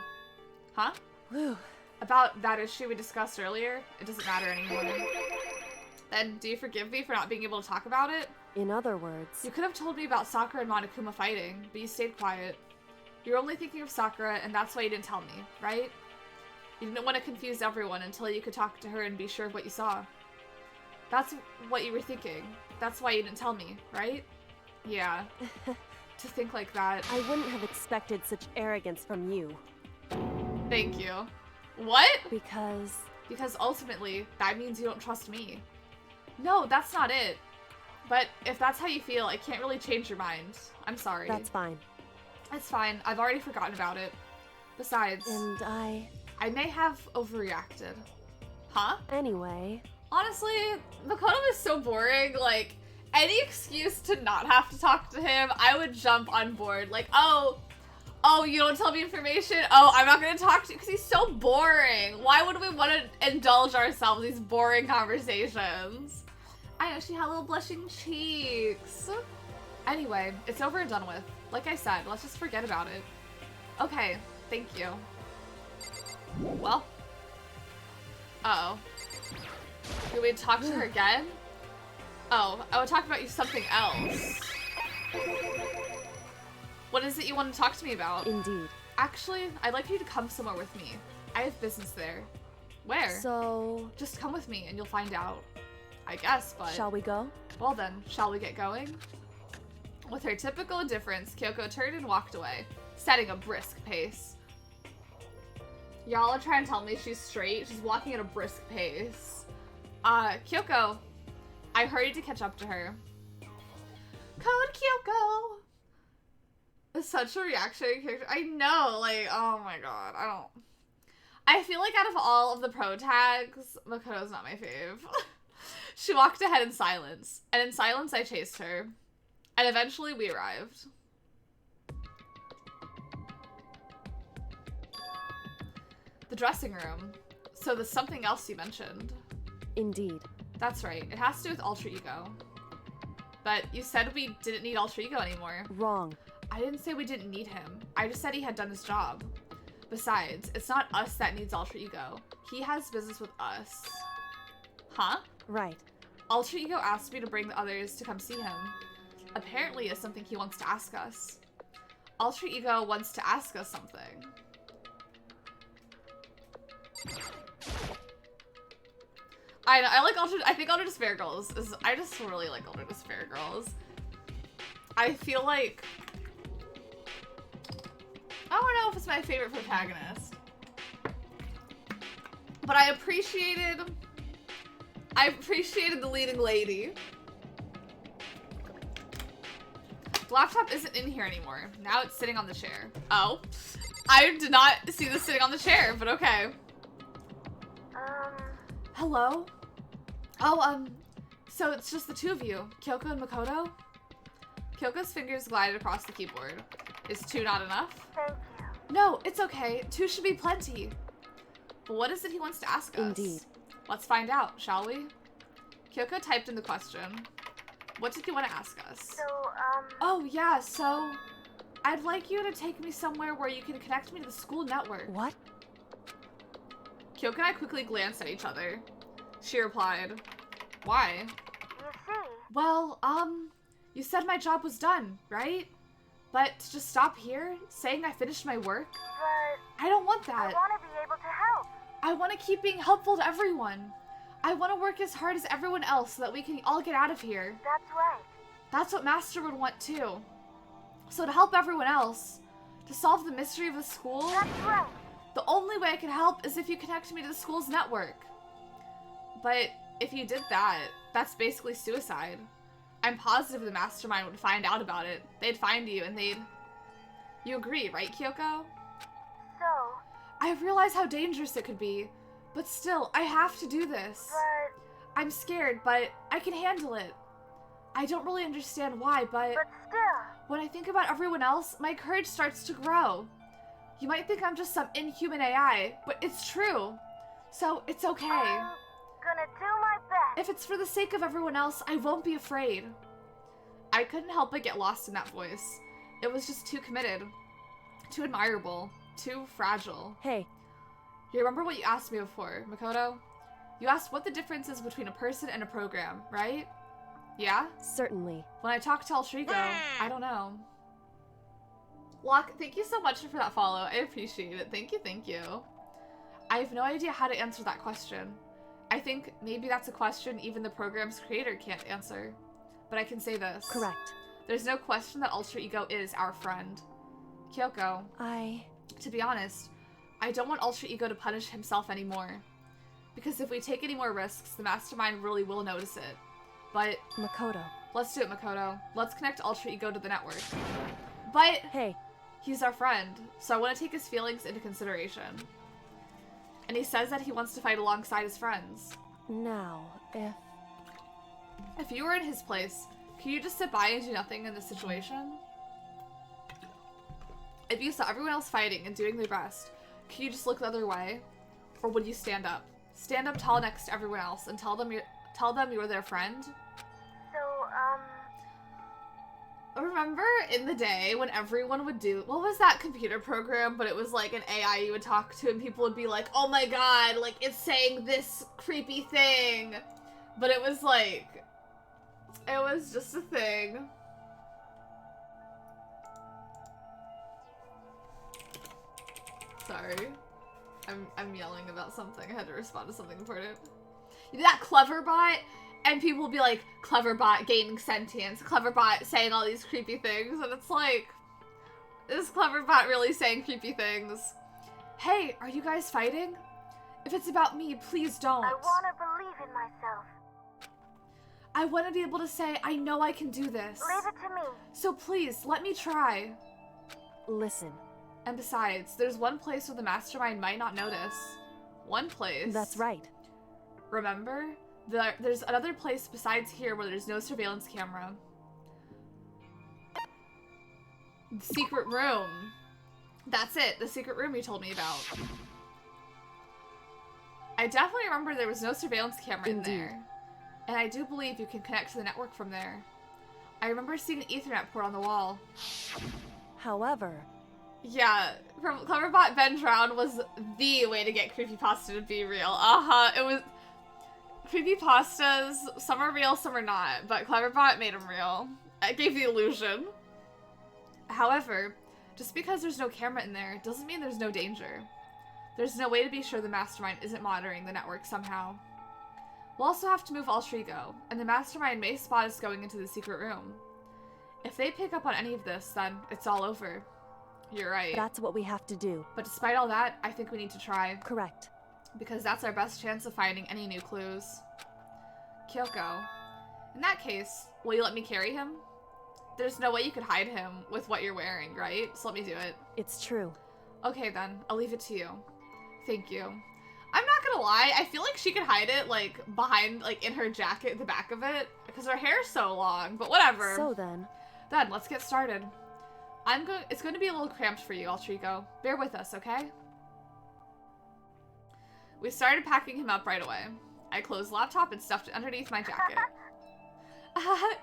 Huh? Whew. About that issue we discussed earlier? It doesn't matter anymore. Then, do you forgive me for not being able to talk about it? In other words... You could have told me about Sakura and Monokuma fighting, but you stayed quiet. You were only thinking of Sakura, and that's why you didn't tell me, right? You didn't want to confuse everyone until you could talk to her and be sure of what you saw. That's what you were thinking. That's why you didn't tell me, right? Yeah. To think like that. I wouldn't have expected such arrogance from you. Thank you. What? Because ultimately, that means you don't trust me. No, that's not it. But if that's how you feel, I can't really change your mind. I'm sorry. that's fine. It's fine. I've already forgotten about it. Besides, And I may have overreacted. Huh? Anyway. Honestly, Makoto is so boring. Like, any excuse to not have to talk to him, I would jump on board. Like, oh, you don't tell me information? Oh, I'm not gonna talk to you because he's so boring. Why would we want to indulge ourselves in these boring conversations? I know, she had little blushing cheeks. Anyway, it's over and done with. Like I said, let's just forget about it. Okay, thank you. Well. Uh-oh. You want me to talk to her again? Oh, I would talk about you something else. What is it you want to talk to me about? Indeed. Actually, I'd like you to come somewhere with me. I have business there. Where? So... Just come with me and you'll find out. I guess, but... Shall we go? Well then, shall we get going? With her typical indifference, Kyoko turned and walked away, setting a brisk pace. Y'all are trying to tell me she's straight? She's walking at a brisk pace. Kyoko. I hurried to catch up to her. Code Kyoko! It's such a reactionary character. I know, like, oh my god, I feel like out of all of the pro tags, Makoto's not my fave. She walked ahead in silence, and in silence I chased her. And eventually we arrived. The dressing room. So there's something else you mentioned. Indeed. That's right. It has to do with alter ego. But you said we didn't need alter ego anymore. Wrong. I didn't say we didn't need him. I just said he had done his job. Besides, it's not us that needs alter ego. He has business with us. Huh? Right. Alter ego asked me to bring the others to come see him. Apparently it's something he wants to ask us. Alter ego wants to ask us something. I know, I think Ultra Despair Girls is, I just really like Ultra Despair Girls. I feel like, I don't know if it's my favorite protagonist, but I appreciated the leading lady. The laptop isn't in here anymore. Now it's sitting on the chair. Oh, I did not see this sitting on the chair, but okay. Hello? Oh, so it's just the two of you, Kyoko and Makoto? Kyoko's fingers glided across the keyboard. Is 2 not enough? Thank you. No, it's okay. 2 should be plenty. But what is it he wants to ask us? Indeed. Let's find out, shall we? Kyoko typed in the question. What did you want to ask us? So, Oh, yeah, so... I'd like you to take me somewhere where you can connect me to the school network. What? Kyoko and I quickly glanced at each other. She replied, why? you see, Well, you said my job was done, right? But to just stop here, saying I finished my work? but I don't want I that. want to be able to help. I want to keep being helpful to everyone. I want to work as hard as everyone else so that we can all get out of here. That's right. That's what Master would want too. So to help everyone else, to solve the mystery of the school, That's right. the only way I can help is if you connect me to the school's network. But if you did that, that's basically suicide. I'm positive the mastermind would find out about it. They'd find you and they'd... You agree, right, Kyoko? So, I realize how dangerous it could be, but still, I have to do this. but I'm scared, but I can handle it. I don't really understand why, but still, when I think about everyone else, my courage starts to grow. You might think I'm just some inhuman AI, but it's true. So it's okay. I'm gonna do my best. If it's for the sake of everyone else, I won't be afraid. I couldn't help but get lost in that voice. It was just too committed, too admirable, too fragile. Hey, You remember what you asked me before, Makoto? You asked what the difference is between a person and a program, right? Yeah? certainly. When I talk to Altrigo, I don't know. Locke, thank you so much for that follow. I appreciate it. Thank you, thank you. I have no idea how to answer that question. I think maybe that's a question even the program's creator can't answer. But I can say this. Correct. There's no question that Alter Ego is our friend. Kyoko, to be honest, I don't want Alter Ego to punish himself anymore. Because if we take any more risks, the mastermind really will notice it. But Makoto. let's do it, Makoto. Let's connect Alter Ego to the network. But Hey, He's our friend, so I want to take his feelings into consideration. And he says that he wants to fight alongside his friends. Now, If you were in his place, can you just sit by and do nothing in this situation? If you saw everyone else fighting and doing their best, can you just look the other way? Or would you stand up? Stand up tall next to everyone else and tell them you're their friend? Remember in the day when everyone would do, what was that computer program, but it was like an AI you would talk to and people would be like, oh my god, like it's saying this creepy thing. But it was like, it was just a thing. Sorry. I'm yelling about something. I had to respond to something important. That clever bot, and people will be like, clever bot gaining sentience, clever bot saying all these creepy things, and it's like, is clever bot really saying creepy things? Hey, are you guys fighting? If it's about me, please don't. I want to believe in myself. I want to be able to say, I know I can do this. Leave it to me. So please, let me try. listen. And besides, there's one place where the mastermind might not notice. One place. That's right. Remember? There's another place besides here where there's no surveillance camera. The secret room. That's it, the secret room you told me about. I definitely remember there was no surveillance camera in there. And I do believe you can connect to the network from there. I remember seeing an Ethernet port on the wall. However... Yeah, from Cleverbot Ben Drown was the way to get creepypasta to be real. It was... Creepypastas, some are real, some are not, but Cleverbot made them real. It gave the illusion. However, just because there's no camera in there doesn't mean there's no danger. There's no way to be sure the mastermind isn't monitoring the network somehow. We'll also have to move Alter Ego, and the mastermind may spot us going into the secret room. If they pick up on any of this, then it's all over. You're right. That's what we have to do. But despite all that, I think we need to try. Correct. Because that's our best chance of finding any new clues. Kyoko. In that case, will you let me carry him? There's no way you could hide him with what you're wearing, right? So let me do it. It's true. Okay then, I'll leave it to you. Thank you. I'm not gonna lie, I feel like she could hide it, like, behind, like, in her jacket, the back of it, because her hair's so long, but whatever. So then... Then, let's get started. It's going to be a little cramped for you, Alter Ego. Bear with us, okay? We started packing him up right away. I closed the laptop and stuffed it underneath my jacket.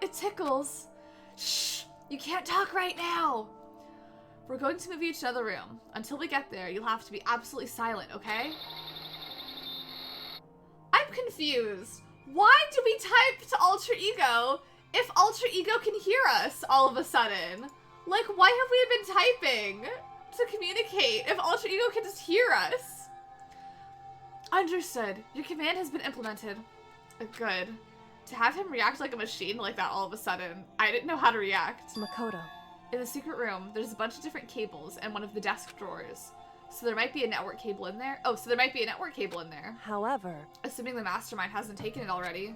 It tickles. Shh, you can't talk right now. We're going to move you to another room. Until we get there, you'll have to be absolutely silent, okay? I'm confused. Why do we type to Alter Ego if Alter Ego can hear us all of a sudden? Like, why have we been typing to communicate if Alter Ego can just hear us? Understood. Your command has been implemented. Good. To have him react like a machine like that all of a sudden, I didn't know how to react. Makoto. In the secret room, there's a bunch of different cables in one of the desk drawers. So there might be a network cable in there. Oh, so there might be a network cable in there. However... Assuming the mastermind hasn't taken it already.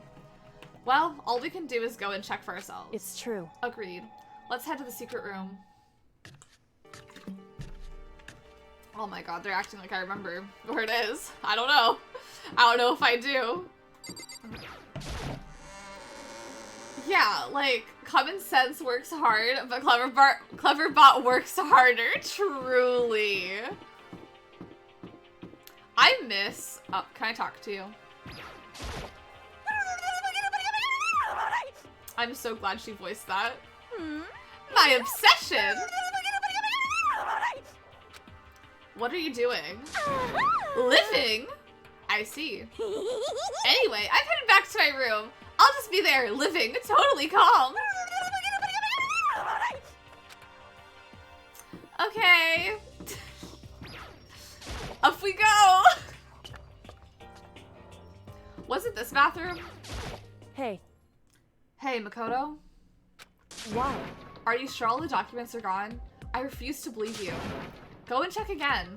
Well, all we can do is go and check for ourselves. It's true. Agreed. Let's head to the secret room. Oh my god, they're acting like I remember where it is. I don't know. I don't know if I do. Yeah, like, common sense works hard, but Cleverbot works harder. Truly. I miss... Oh, can I talk to you? I'm so glad she voiced that. My obsession! What are you doing? Living? I see. Anyway, I'm headed back to my room. I'll just be there, living, totally calm. Okay. Up we go! Was it this bathroom? Hey. Hey, Makoto. Why? Are you sure all the documents are gone? I refuse to believe you. Go and check again.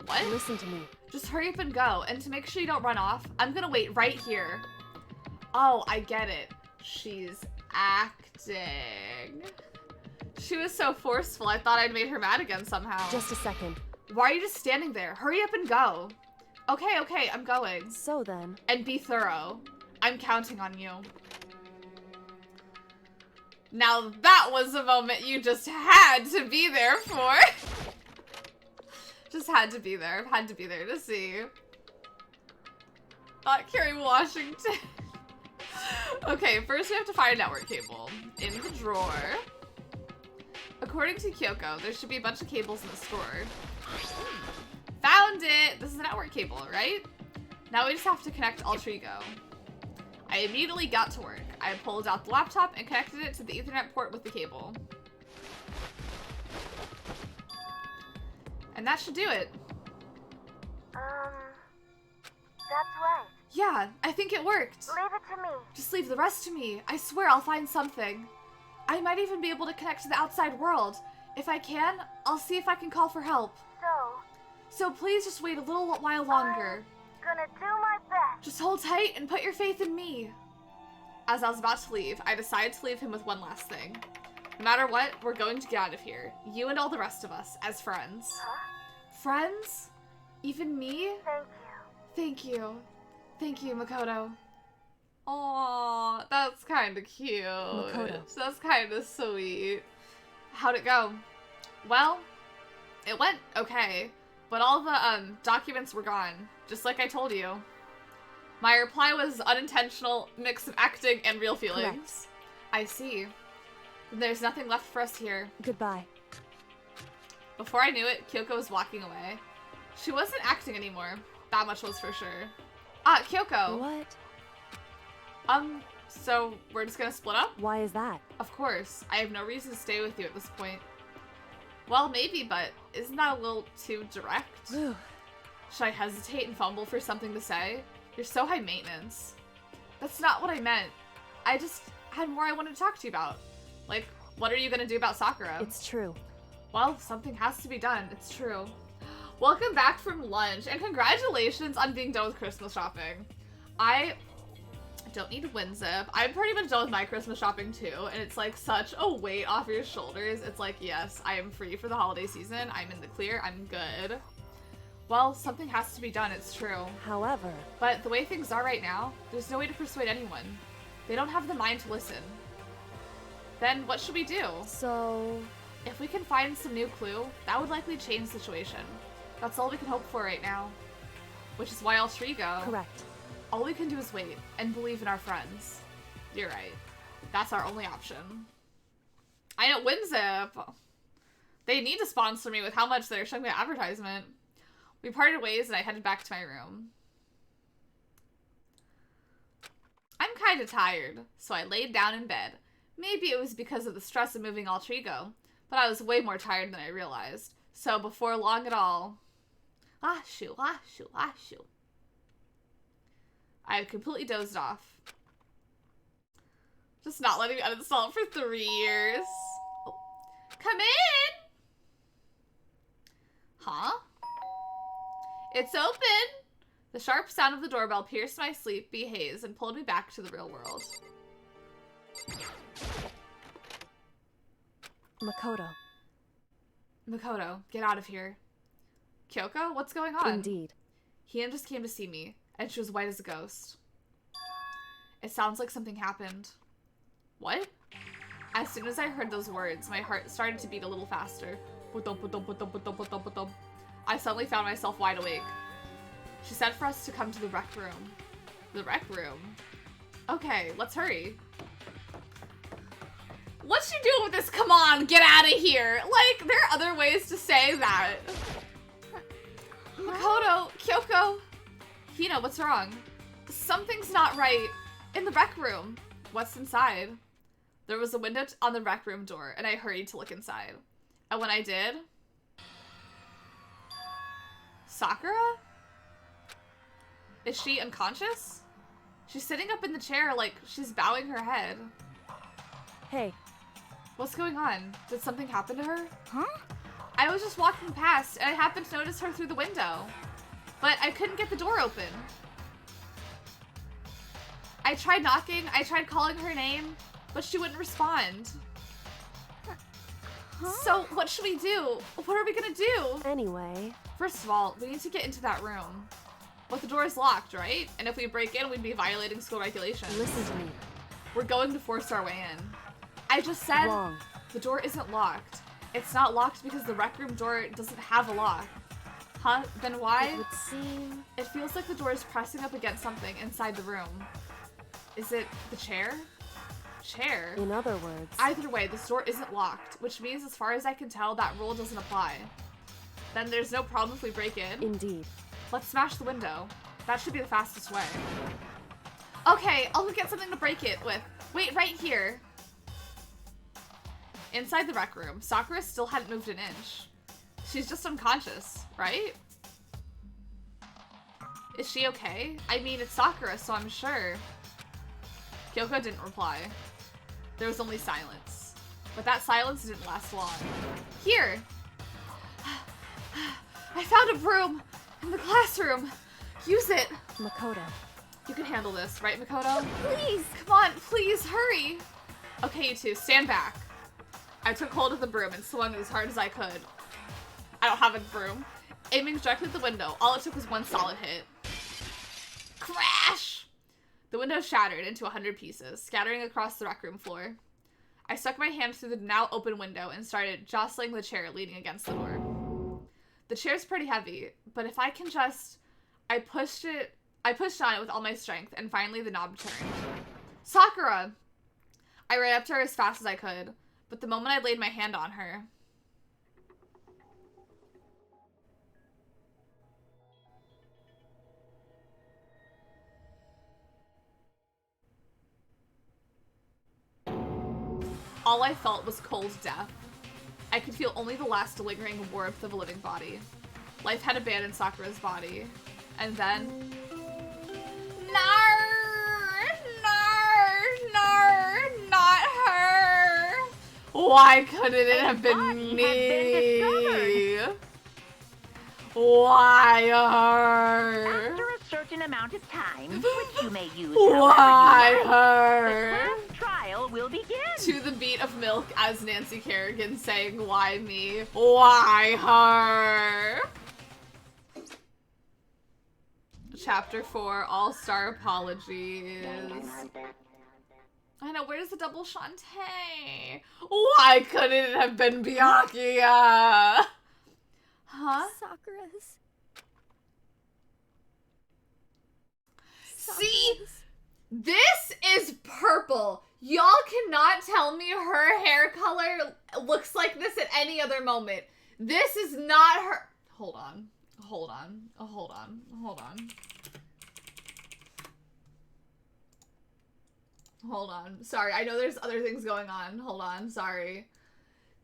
What? Listen to me. Just hurry up and go. And to make sure you don't run off, I'm gonna wait right here. Oh, I get it. She's acting. She was so forceful, I thought I'd made her mad again somehow. Just a second. Why are you just standing there? Hurry up and go. Okay, I'm going. So then. And be thorough. I'm counting on you. Now that was a moment you just had to be there for. Just had to be there. Had to be there to see. Not Kerry Washington. Okay, first we have to find a network cable. In the drawer. According to Kyoko, there should be a bunch of cables in the store. Found it! This is a network cable, right? Now we just have to connect Altrigo. I immediately got to work. I pulled out the laptop and connected it to the Ethernet port with the cable. And that should do it. That's right. Yeah, I think it worked. Leave it to me. Just leave the rest to me. I swear I'll find something. I might even be able to connect to the outside world. If I can, I'll see if I can call for help. So please just wait a little while longer. I'm gonna do my best. Just hold tight and put your faith in me. As I was about to leave, I decided to leave him with one last thing. No matter what, we're going to get out of here. You and all the rest of us, as friends. Huh? Friends? Even me? Thank you. Thank you. Thank you, Makoto. Aww, that's kind of cute. Makoto. That's kind of sweet. How'd it go? Well, it went okay, but all the documents were gone, just like I told you. My reply was unintentional, mix of acting and real feelings. Correct. I see. There's nothing left for us here. Goodbye. Before I knew it, Kyoko was walking away. She wasn't acting anymore. That much was for sure. Kyoko. What? So we're just gonna split up? Why is that? Of course. I have no reason to stay with you at this point. Well, maybe, but isn't that a little too direct? Whew. Should I hesitate and fumble for something to say? You're so high maintenance. That's not what I meant. I just had more I wanted to talk to you about. Like, what are you gonna do about Sakura? It's true. Well, something has to be done. It's true. Welcome back from lunch, and congratulations on being done with Christmas shopping. I don't need WinZip. I'm pretty much done with my Christmas shopping too, and it's like such a weight off your shoulders. It's like, yes, I am free for the holiday season. I'm in the clear. I'm good. Well, something has to be done. It's true. However. But the way things are right now, there's no way to persuade anyone. They don't have the mind to listen. Then what should we do? So... If we can find some new clue, that would likely change the situation. That's all we can hope for right now. Which is why Altrigo. Correct. All we can do is wait and believe in our friends. You're right. That's our only option. I know WinZip. They need to sponsor me with how much they're showing my advertisement. We parted ways and I headed back to my room. I'm kind of tired, so I laid down in bed. Maybe it was because of the stress of moving Altrigo, but I was way more tired than I realized. So before long at all, I had completely dozed off. Just not letting me uninstall it for 3 years. Oh. Come in! Huh? It's open! The sharp sound of the doorbell pierced my sleepy haze and pulled me back to the real world. Makoto. Makoto, get out of here. Kyoko, what's going on? Indeed. Hien just came to see me, and she was white as a ghost. It sounds like something happened. What? As soon as I heard those words, my heart started to beat a little faster. I suddenly found myself wide awake. She said for us to come to the rec room. The rec room? Okay, let's hurry. What's she doing with this? Come on, get out of here. Like, there are other ways to say that. Makoto, Kyoko. Hina, what's wrong? Something's not right. In the rec room. What's inside? There was a window on the rec room door, and I hurried to look inside. And when I did... Sakura? Is she unconscious? She's sitting up in the chair like she's bowing her head. Hey. What's going on? Did something happen to her? Huh? I was just walking past and I happened to notice her through the window. But I couldn't get the door open. I tried knocking, I tried calling her name, but she wouldn't respond. So, what should we do? What are we gonna do? Anyway. First of all, we need to get into that room. But the door is locked, right? And if we break in, we'd be violating school regulations. Listen to me. We're going to force our way in. I just said Wrong. the door isn't locked. It's not locked because the rec room door doesn't have a lock. Huh? Then why? It would seem... It feels like the door is pressing up against something inside the room. Is it the chair? Chair? In other words... Either way, this door isn't locked, which means as far as I can tell, that rule doesn't apply. Then there's no problem if we break in. Indeed. Let's smash the window. That should be the fastest way. Okay, I'll go get something to break it with. Wait, right here. Inside the rec room, Sakura still hadn't moved an inch. She's just unconscious, right? Is she okay? I mean, it's Sakura, so I'm sure. Kyoko didn't reply. There was only silence. But that silence didn't last long. Here! I found a broom in the classroom. Use it. Makoto. You can handle this, right, Makoto? Please. Come on, please, hurry. Okay, you two, stand back. I took hold of the broom and swung as hard as I could. I don't have a broom. Aiming directly at the window, all it took was one solid hit. Crash! The window shattered into 100 pieces, scattering across the rec room floor. I stuck my hand through the now open window and started jostling the chair leaning against the door. The chair's pretty heavy, but if I can just... I pushed on it with all my strength, and finally the knob turned. Sakura! I ran up to her as fast as I could, but the moment I laid my hand on her... all I felt was cold death. I could feel only the last lingering warmth of a living body. Life had abandoned Sakura's body. And then... not her! Why couldn't it have been me? Why her? After a certain amount of time, which you may use Why however you her? like, the trial will begin. To the beat of Milk as Nancy Kerrigan saying, why me? Why her? Chapter 4, All-Star Apologies. I know, where's the double Shantae? Why couldn't it have been Byakuya? Huh? Sakura's. See? This is purple. Y'all cannot tell me her hair color looks like this at any other moment. This is not her. Hold on. Hold on. Hold on. Hold on. Hold on. Sorry, I know there's other things going on. Hold on. Sorry.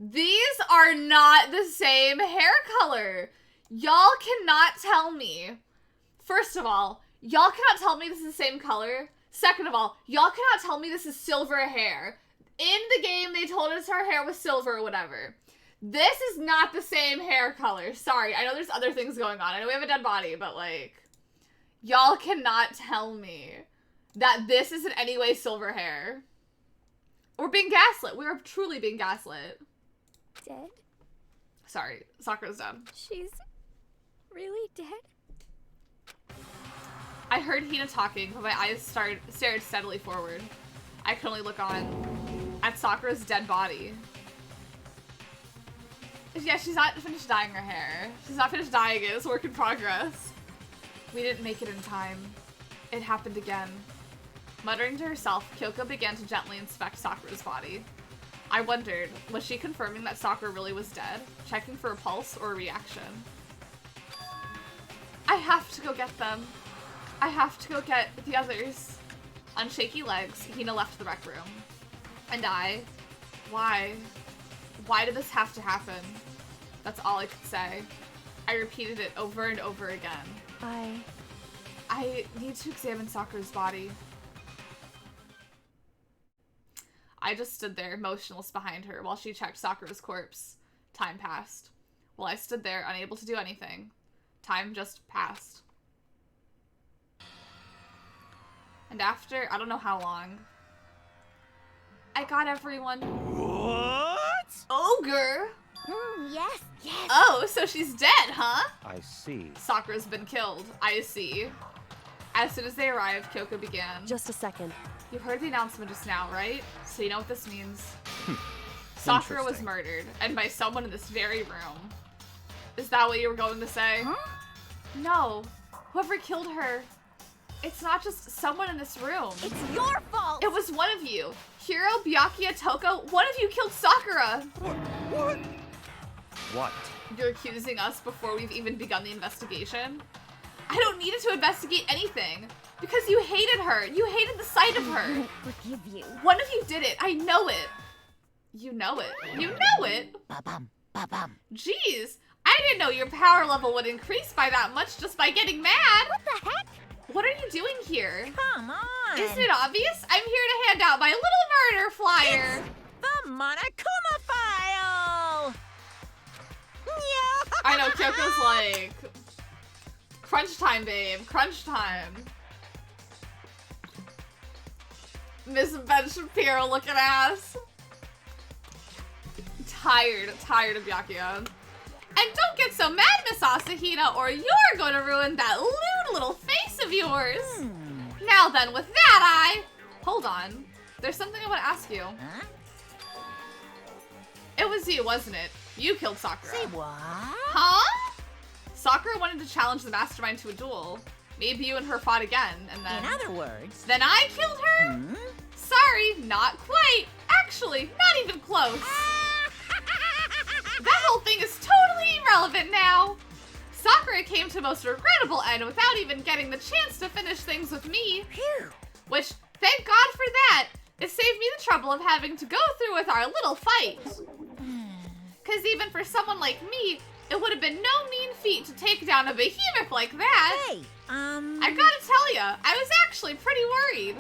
These are not the same hair color. Y'all cannot tell me. First of all, y'all cannot tell me this is the same color. Second of all, y'all cannot tell me this is silver hair. In the game, they told us her hair was silver or whatever. This is not the same hair color. Sorry, I know there's other things going on. I know we have a dead body, but like, y'all cannot tell me that this is in any way silver hair. We're being gaslit. We are truly being gaslit. Dead? Sorry, Sakura's done. She's really dead? I heard Hina talking, but my eyes stared steadily forward. I could only look on at Sakura's dead body. Yeah, she's not finished dyeing her hair. She's not finished dyeing it. It's a work in progress. We didn't make it in time. It happened again. Muttering to herself, Kyoko began to gently inspect Sakura's body. I wondered, was she confirming that Sakura really was dead? Checking for a pulse or a reaction? I have to go get them. I have to go get the others. On shaky legs, Hina left the rec room. And why? Why did this have to happen? That's all I could say. I repeated it over and over again. I need to examine Sakura's body. I just stood there, motionless behind her, while she checked Sakura's corpse. Time passed. While I stood there, unable to do anything, time just passed. And after, I don't know how long, I got everyone. What? nuts. Ogre? Yes, yes. Oh, so she's dead, huh? I see. Sakura's been killed. I see. As soon as they arrived, Kyoko began. Just a second. You've heard the announcement just now, right? So you know what this means. Sakura was Interesting. murdered, and by someone in this very room. Is that what you were going to say? Huh? No. Whoever killed her, it's not just someone in this room. It's your fault. It was one of you. Hiro, Byakuya, Toko, one of you killed Sakura. What? What? You're accusing us before we've even begun the investigation? I don't need it to investigate anything. Because you hated her. You hated the sight of I her. won't forgive you. One of you did it. I know it. You know it. You know it. Ba-bum, ba-bum. Jeez. I didn't know your power level would increase by that much just by getting mad. What the heck? What are you doing here? Come on. Isn't it obvious? I'm here to hand out my little murder flyer. The Monokuma file. Yeah. I know, Kyoko's like, crunch time, babe, crunch time. Miss Ben Shapiro looking ass. Tired of Byakuya. And don't get so mad, Miss Asahina, or you're going to ruin that lewd little face of yours. Now then, with that, hold on. There's something I want to ask you. Huh? It was you, wasn't it? You killed Sakura. Say what? Huh? Sakura wanted to challenge the mastermind to a duel. Maybe you and her fought again, and then... In other words. Then I killed her? Hmm? Sorry, not quite. Actually, not even close. That whole thing is totally irrelevant now. Sakura came to a most regrettable end without even getting the chance to finish things with me. Phew. Which, thank God for that. It saved me the trouble of having to go through with our little fight. Cause even for someone like me, it would have been no mean feat to take down a behemoth like that. Hey, I gotta tell ya, I was actually pretty worried.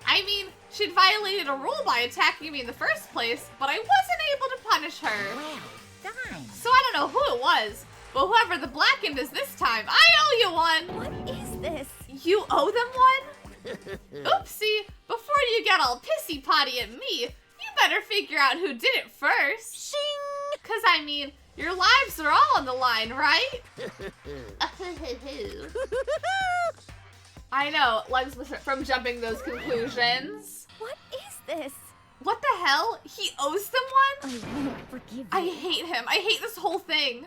I mean, she'd violated a rule by attacking me in the first place, but I wasn't able to punish her. well done. So I don't know who it was, but whoever the blackened is this time, I owe you one. What is this? You owe them one? Oopsie, before you get all pissy potty at me, you better figure out who did it first. Shing! Cause I mean, your lives are all on the line, right? I know, legs from jumping those conclusions. What is this? What the hell? He owes them one? I won't forgive you. I hate him. I hate this whole thing.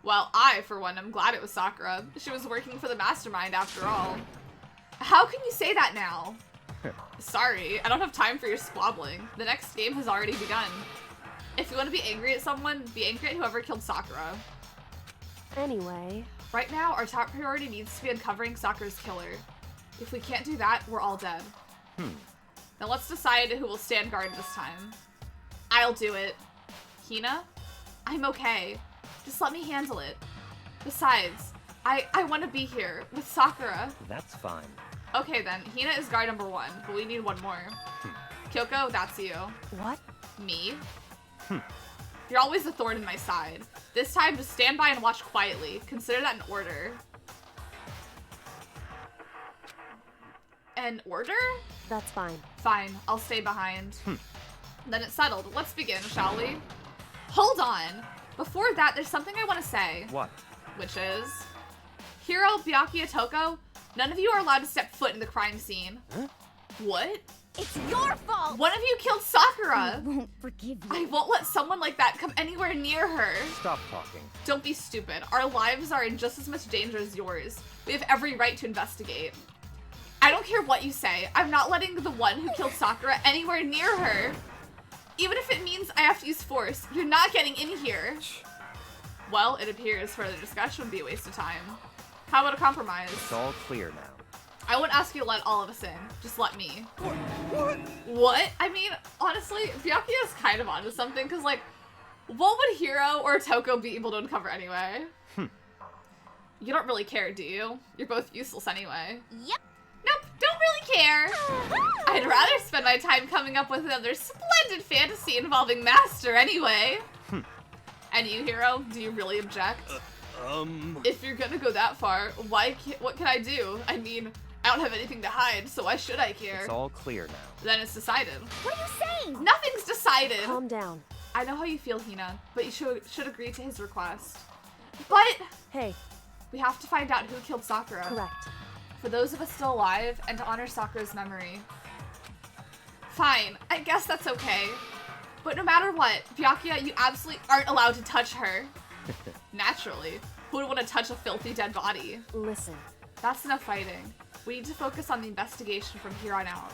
Well, I, for one, am glad it was Sakura. She was working for the mastermind after all. How can you say that now? Sorry, I don't have time for your squabbling. The next game has already begun. If you want to be angry at someone, be angry at whoever killed Sakura. Anyway, Right now, our top priority needs to be uncovering Sakura's killer. If we can't do that, we're all dead. Now let's decide who will stand guard this time. I'll do it. Hina? I'm okay. Just let me handle it. Besides, I want to be here with Sakura. That's fine. Okay then, Hina is guard number 1, but we need one more. Kyoko, that's you. what? Me? You're always a thorn in my side. This time, just stand by and watch quietly. Consider that an order. An order? That's fine. Fine, I'll stay behind. Then it's settled. Let's begin, shall we? Hold on! Before that, there's something I want to say. What? Which is... Hiro, Byakuya, Toko, none of you are allowed to step foot in the crime scene. Huh? What? It's your fault. One of you killed I Sakura! won't forgive you. I won't let someone like that come anywhere near her. Stop talking. Don't be stupid. Our lives are in just as much danger as yours. We have every right to investigate. I don't care what you say. I'm not letting the one who killed Sakura anywhere near her. Even if it means I have to use force, you're not getting in here. Well, it appears further discussion would be a waste of time. How about a compromise? It's all clear now. I won't ask you to let all of us in. Just let me. What? What? I mean, honestly, Byakuya is kind of onto something, because, like, what would Hiro or Toko be able to uncover anyway? You don't really care, do you? You're both useless anyway. Yep. Nope, don't really care. I'd rather spend my time coming up with another splendid fantasy involving Master anyway. And you, Hiro, do you really object? If you're gonna go that far, what can I do? I mean, I don't have anything to hide, so why should I care? It's all clear now. Then it's decided. What are you saying? Nothing's decided. Calm down. I know how you feel, Hina, but you should agree to his request. But Hey, we have to find out who killed Sakura. correct. For those of us still alive, and to honor Sakura's memory. Fine, I guess that's okay. But no matter what, Byakuya, you absolutely aren't allowed to touch her. Naturally. Who would want to touch a filthy dead body? Listen, That's enough fighting. We need to focus on the investigation from here on out.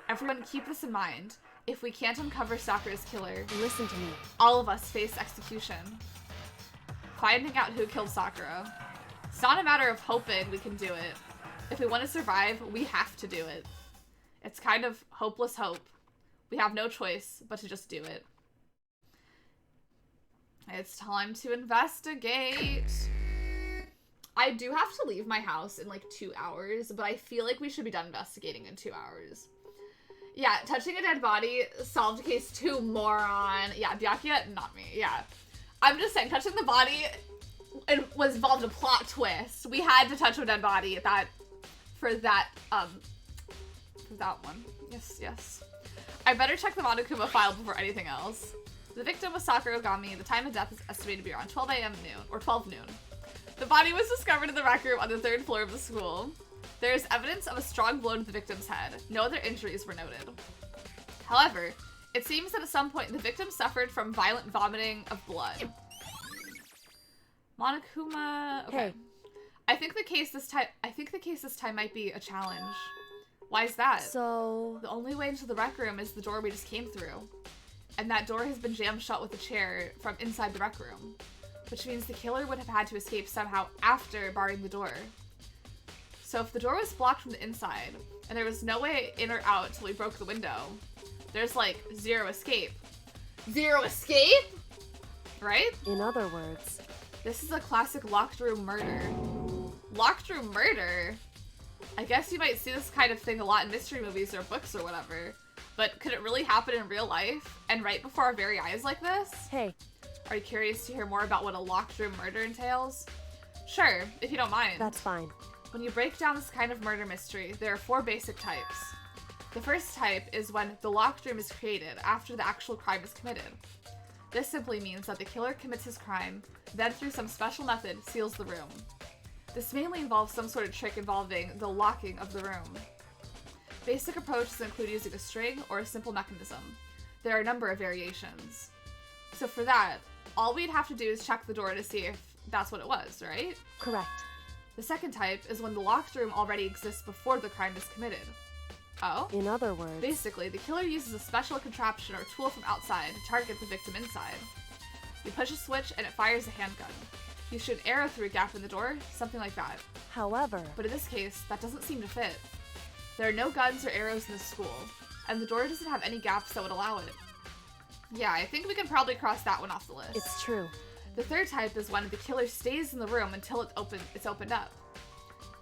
Everyone keep this in mind. If we can't uncover Sakura's killer, listen to me. all of us face execution. Finding out who killed Sakura. It's not a matter of hoping we can do it. If we want to survive, we have to do it. It's kind of hopeless hope. We have no choice but to just do it. It's time to investigate. I do have to leave my house in like 2 hours, but I feel like we should be done investigating in 2 hours. Yeah, touching a dead body, solved case 2, moron. Yeah, Byakuya, not me. Yeah. I'm just saying, touching the body, it was involved in a plot twist. We had to touch a dead body for that one. Yes, yes. I better check the Monokuma file before anything else. The victim was Sakura Ogami. The time of death is estimated to be around 12 a.m. noon, or 12 noon. The body was discovered in the rec room on the 3rd floor of the school. There is evidence of a strong blow to the victim's head. No other injuries were noted. However, it seems that at some point the victim suffered from violent vomiting of blood. Monokuma. Okay. Hey. I think the case this time might be a challenge. Why is that? So... The only way into the rec room is the door we just came through. And that door has been jammed shut with a chair from inside the rec room. Which means the killer would have had to escape somehow after barring the door. So if the door was blocked from the inside, and there was no way in or out until we broke the window, there's like zero escape. Zero escape? Right? In other words... This is a classic locked room murder. Locked room murder? I guess you might see this kind of thing a lot in mystery movies or books or whatever. But could it really happen in real life? And right before our very eyes like this? Hey. Are you curious to hear more about what a locked room murder entails? Sure, if you don't mind. That's fine. When you break down this kind of murder mystery, there are 4 basic types. The first type is when the locked room is created after the actual crime is committed. This simply means that the killer commits his crime, then through some special method seals the room. This mainly involves some sort of trick involving the locking of the room. Basic approaches include using a string or a simple mechanism. There are a number of variations. So for that, all we'd have to do is check the door to see if that's what it was, right? Correct. The second type is when the locked room already exists before the crime is committed. Oh? In other words... Basically, the killer uses a special contraption or tool from outside to target the victim inside. You push a switch and it fires a handgun. You shoot an arrow through a gap in the door, something like that. However... But in this case, that doesn't seem to fit. There are no guns or arrows in the school, and the door doesn't have any gaps that would allow it. Yeah, I think we can probably cross that one off the list. It's true. The third type is when the killer stays in the room until it's opened up.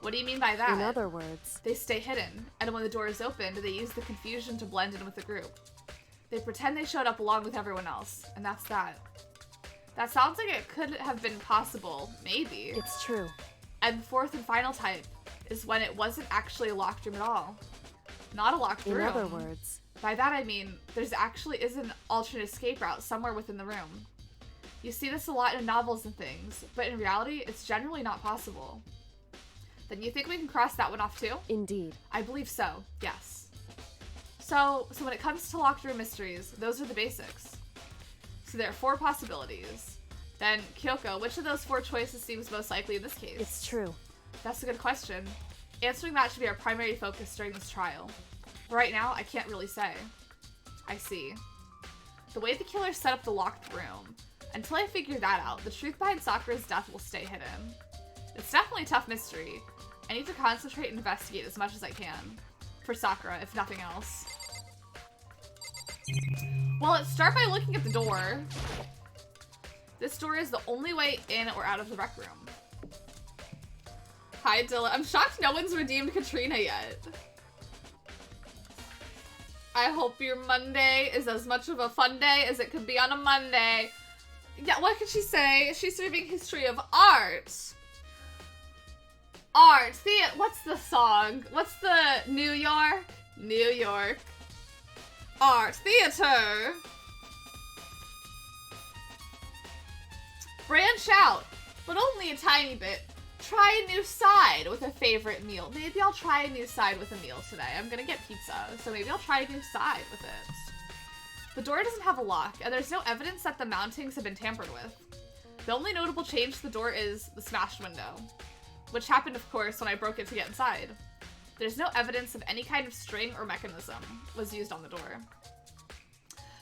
What do you mean by that? In other words... They stay hidden, and when the door is opened, they use the confusion to blend in with the group. They pretend they showed up along with everyone else, and that's that. That sounds like it could have been possible, maybe. It's true. And the fourth and final type is when it wasn't actually a locked room at all. Not a locked room. In other words... By that I mean, there's actually is an alternate escape route somewhere within the room. You see this a lot in novels and things, but in reality, it's generally not possible. Then you think we can cross that one off too? Indeed. I believe so, yes. So when it comes to locked room mysteries, those are the basics. So there are 4 possibilities. Then, Kyoko, which of those 4 choices seems most likely in this case? It's true. That's a good question. Answering that should be our primary focus during this trial. But right now, I can't really say. I see. The way the killer set up the locked room, until I figure that out, the truth behind Sakura's death will stay hidden. It's definitely a tough mystery. I need to concentrate and investigate as much as I can. For Sakura, if nothing else. Well, let's start by looking at the door. This door is the only way in or out of the rec room. Hi, Dylan. I'm shocked no one's redeemed Katrina yet. I hope your Monday is as much of a fun day as it could be on a Monday. Yeah, what could she say? She's reading history of art. Art. What's the song? What's the New York? New York. Art. Theater. Branch out, but only a tiny bit. Try a new side with a favorite meal. Maybe I'll try a new side with a meal today. I'm gonna get pizza, so maybe I'll try a new side with it. The door doesn't have a lock, and there's no evidence that the mountings have been tampered with. The only notable change to the door is the smashed window, which happened, of course, when I broke it to get inside. There's no evidence of any kind of string or mechanism was used on the door.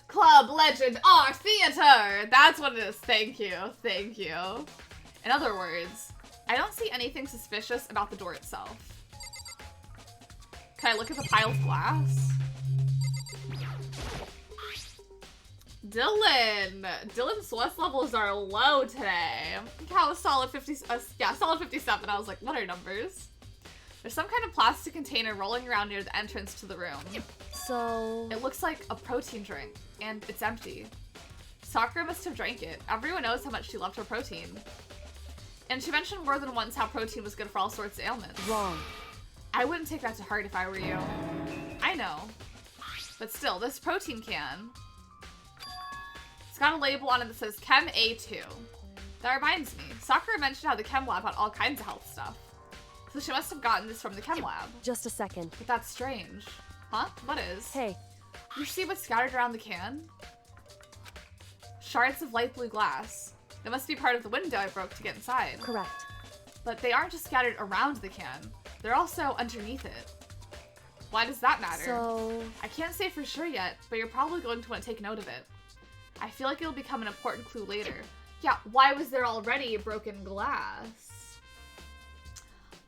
Club Legend Art Theater! That's what it is. Thank you. Thank you. In other words, I don't see anything suspicious about the door itself. Can I look at the pile of glass? Dylan's stress levels are low today. Cal was solid 50, yeah, solid 57. I was like, what are numbers? There's some kind of plastic container rolling around near the entrance to the room. So... It looks like a protein drink, and it's empty. Sakura must have drank it. Everyone knows how much she loved her protein. And she mentioned more than once how protein was good for all sorts of ailments. Wrong. I wouldn't take that to heart if I were you. I know. But still, this protein can... It's got a label on it that says Chem A2. That reminds me, Sakura mentioned how the Chem Lab had all kinds of health stuff. So she must have gotten this from the Chem Lab. Just a second. But that's strange. Huh? What is? Hey. You see what's scattered around the can? Shards of light blue glass. It must be part of the window I broke to get inside. Correct. But they aren't just scattered around the can. They're also underneath it. Why does that matter? So... I can't say for sure yet, but you're probably going to want to take note of it. I feel like it'll become an important clue later. Yeah, why was there already broken glass?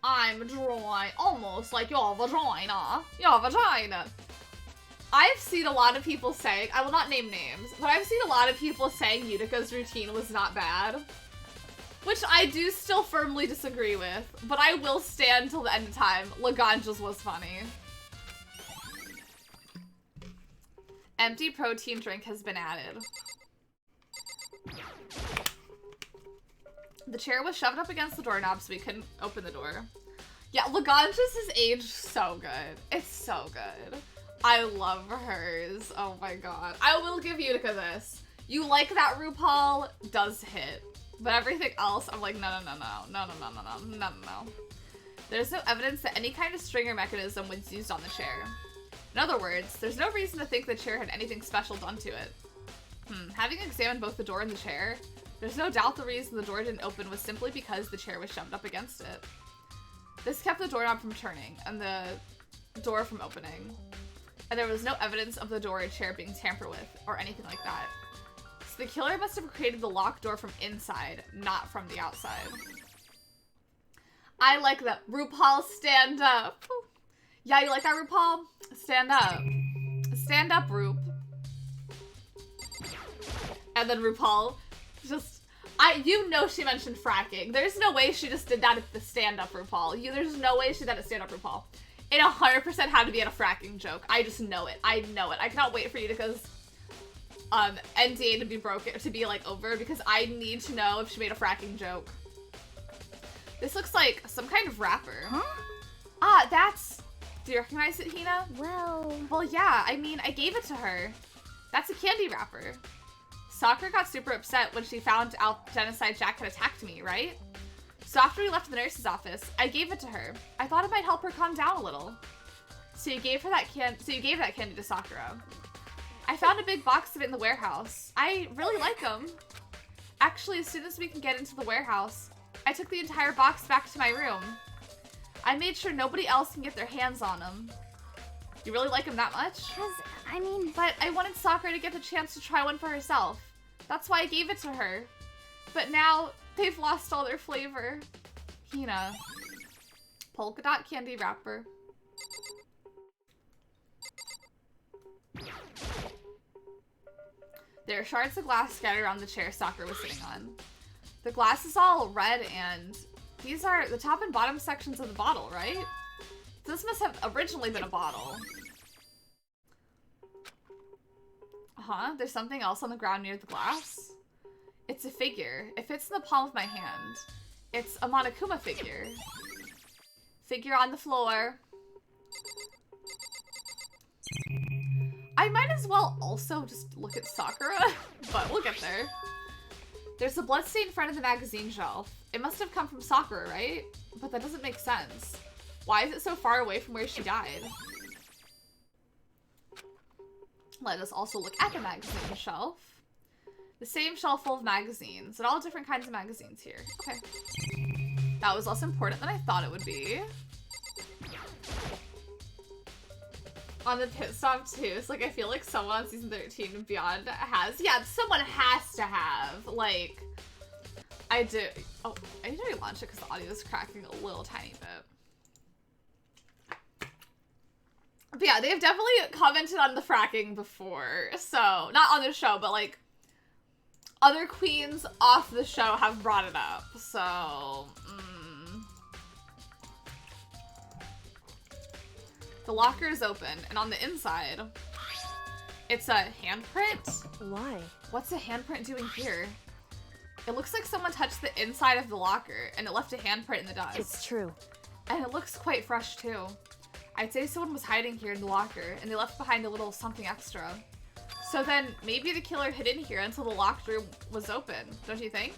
I'm dry, almost like your vagina. Your vagina. I've seen a lot of people saying, I will not name names, but I've seen a lot of people saying Utika's routine was not bad. Which I do still firmly disagree with, but I will stand till the end of time. Laganja's was funny. Empty protein drink has been added. The chair was shoved up against the doorknob so we couldn't open the door. Yeah, Laganja's is aged so good. It's so good. I love hers. Oh my god. I will give Utica this. You like that RuPaul does hit. But everything else, I'm like, no. There's no evidence that any kind of string or mechanism was used on the chair. In other words, there's no reason to think the chair had anything special done to it. Having examined both the door and the chair, there's no doubt the reason the door didn't open was simply because the chair was shoved up against it. This kept the doorknob from turning and the door from opening. And there was no evidence of the door or chair being tampered with or anything like that. So the killer must have created the locked door from inside, not from the outside. I like that. RuPaul, stand up. Yeah, you like that, RuPaul? Stand up. Stand up, Rup. And then RuPaul just... you know she mentioned fracking. There's no way she just did that at the stand-up RuPaul. There's no way she did that at stand-up RuPaul. It 100% had to be at a fracking joke. I just know it. I know it. I cannot wait for you to NDA to be broken, to be like over, because I need to know if she made a fracking joke. This looks like some kind of wrapper. Huh? Ah, that's... Do you recognize it, Hina? Well, yeah, I mean, I gave it to her. That's a candy wrapper. Sakura got super upset when she found out Genocide Jack had attacked me, right? So after we left the nurse's office, I gave it to her. I thought it might help her calm down a little. So you gave that candy to Sakura. I found a big box of it in the warehouse. I really like them. Actually, as soon as we can get into the warehouse, I took the entire box back to my room. I made sure nobody else can get their hands on them. You really like them that much? But I wanted Sakura to get the chance to try one for herself. That's why I gave it to her. But now, they've lost all their flavor. Hina. Polka dot candy wrapper. There are shards of glass scattered around the chair Sakura was sitting on. The glass is all red and these are the top and bottom sections of the bottle, right? This must have originally been a bottle. There's something else on the ground near the glass. It's a figure. It fits in the palm of my hand. It's a Monokuma figure. Figure on the floor. I might as well also just look at Sakura, but we'll get there. There's a bloodstain in front of the magazine shelf. It must have come from Sakura, right? But that doesn't make sense. Why is it so far away from where she died? Let us also look at the magazine shelf. The same shelf full of magazines, and all different kinds of magazines here. Okay. That was less important than I thought it would be. On the pit stop too, it's like I feel like someone on season 13 and beyond has, yeah, someone has to have, like, I do. Oh, I need to relaunch it because the audio is cracking a little tiny bit. But yeah, they've definitely commented on the fracking before, so, not on the show, but like, other queens off the show have brought it up, so, The locker is open, and on the inside, it's a handprint. Why? What's a handprint doing here? It looks like someone touched the inside of the locker, and it left a handprint in the dust. It's true. And it looks quite fresh, too. I'd say someone was hiding here in the locker, and they left behind a little something extra. So then, maybe the killer hid in here until the locked room was open, don't you think?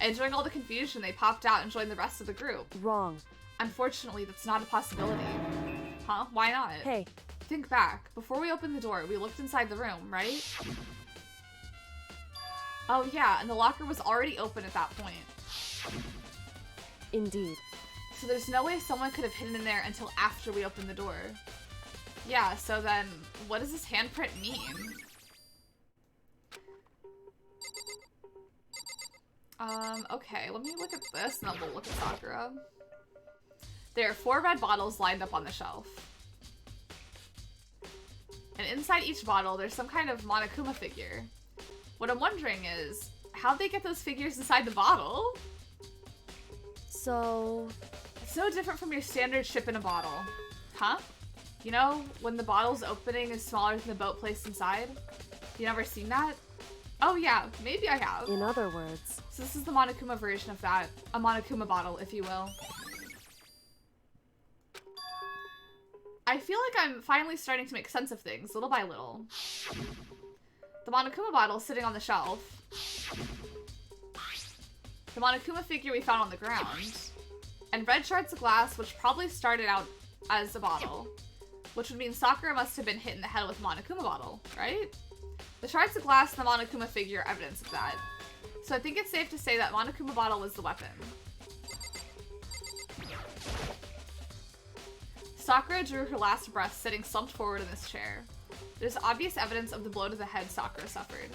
And during all the confusion, they popped out and joined the rest of the group. Wrong. Unfortunately, that's not a possibility. Huh? Why not? Hey. Think back. Before we opened the door, we looked inside the room, right? Oh yeah, and the locker was already open at that point. Indeed. So there's no way someone could have hidden in there until after we opened the door. Yeah, so then, what does this handprint mean? Okay, let me look at this, and then we'll look at Sakura. There are 4 red bottles lined up on the shelf. And inside each bottle, there's some kind of Monokuma figure. What I'm wondering is, how'd they get those figures inside the bottle? So... It's no different from your standard ship in a bottle. Huh? You know, when the bottle's opening is smaller than the boat placed inside? You never seen that? Oh yeah, maybe I have. In other words... So this is the Monokuma version of that. A Monokuma bottle, if you will. I feel like I'm finally starting to make sense of things, little by little. The Monokuma bottle sitting on the shelf. The Monokuma figure we found on the ground. And red shards of glass, which probably started out as a bottle. Which would mean Sakura must have been hit in the head with a Monokuma bottle, right? The shards of glass and the Monokuma figure are evidence of that. So I think it's safe to say that Monokuma bottle was the weapon. Sakura drew her last breath sitting slumped forward in this chair. There's obvious evidence of the blow to the head Sakura suffered.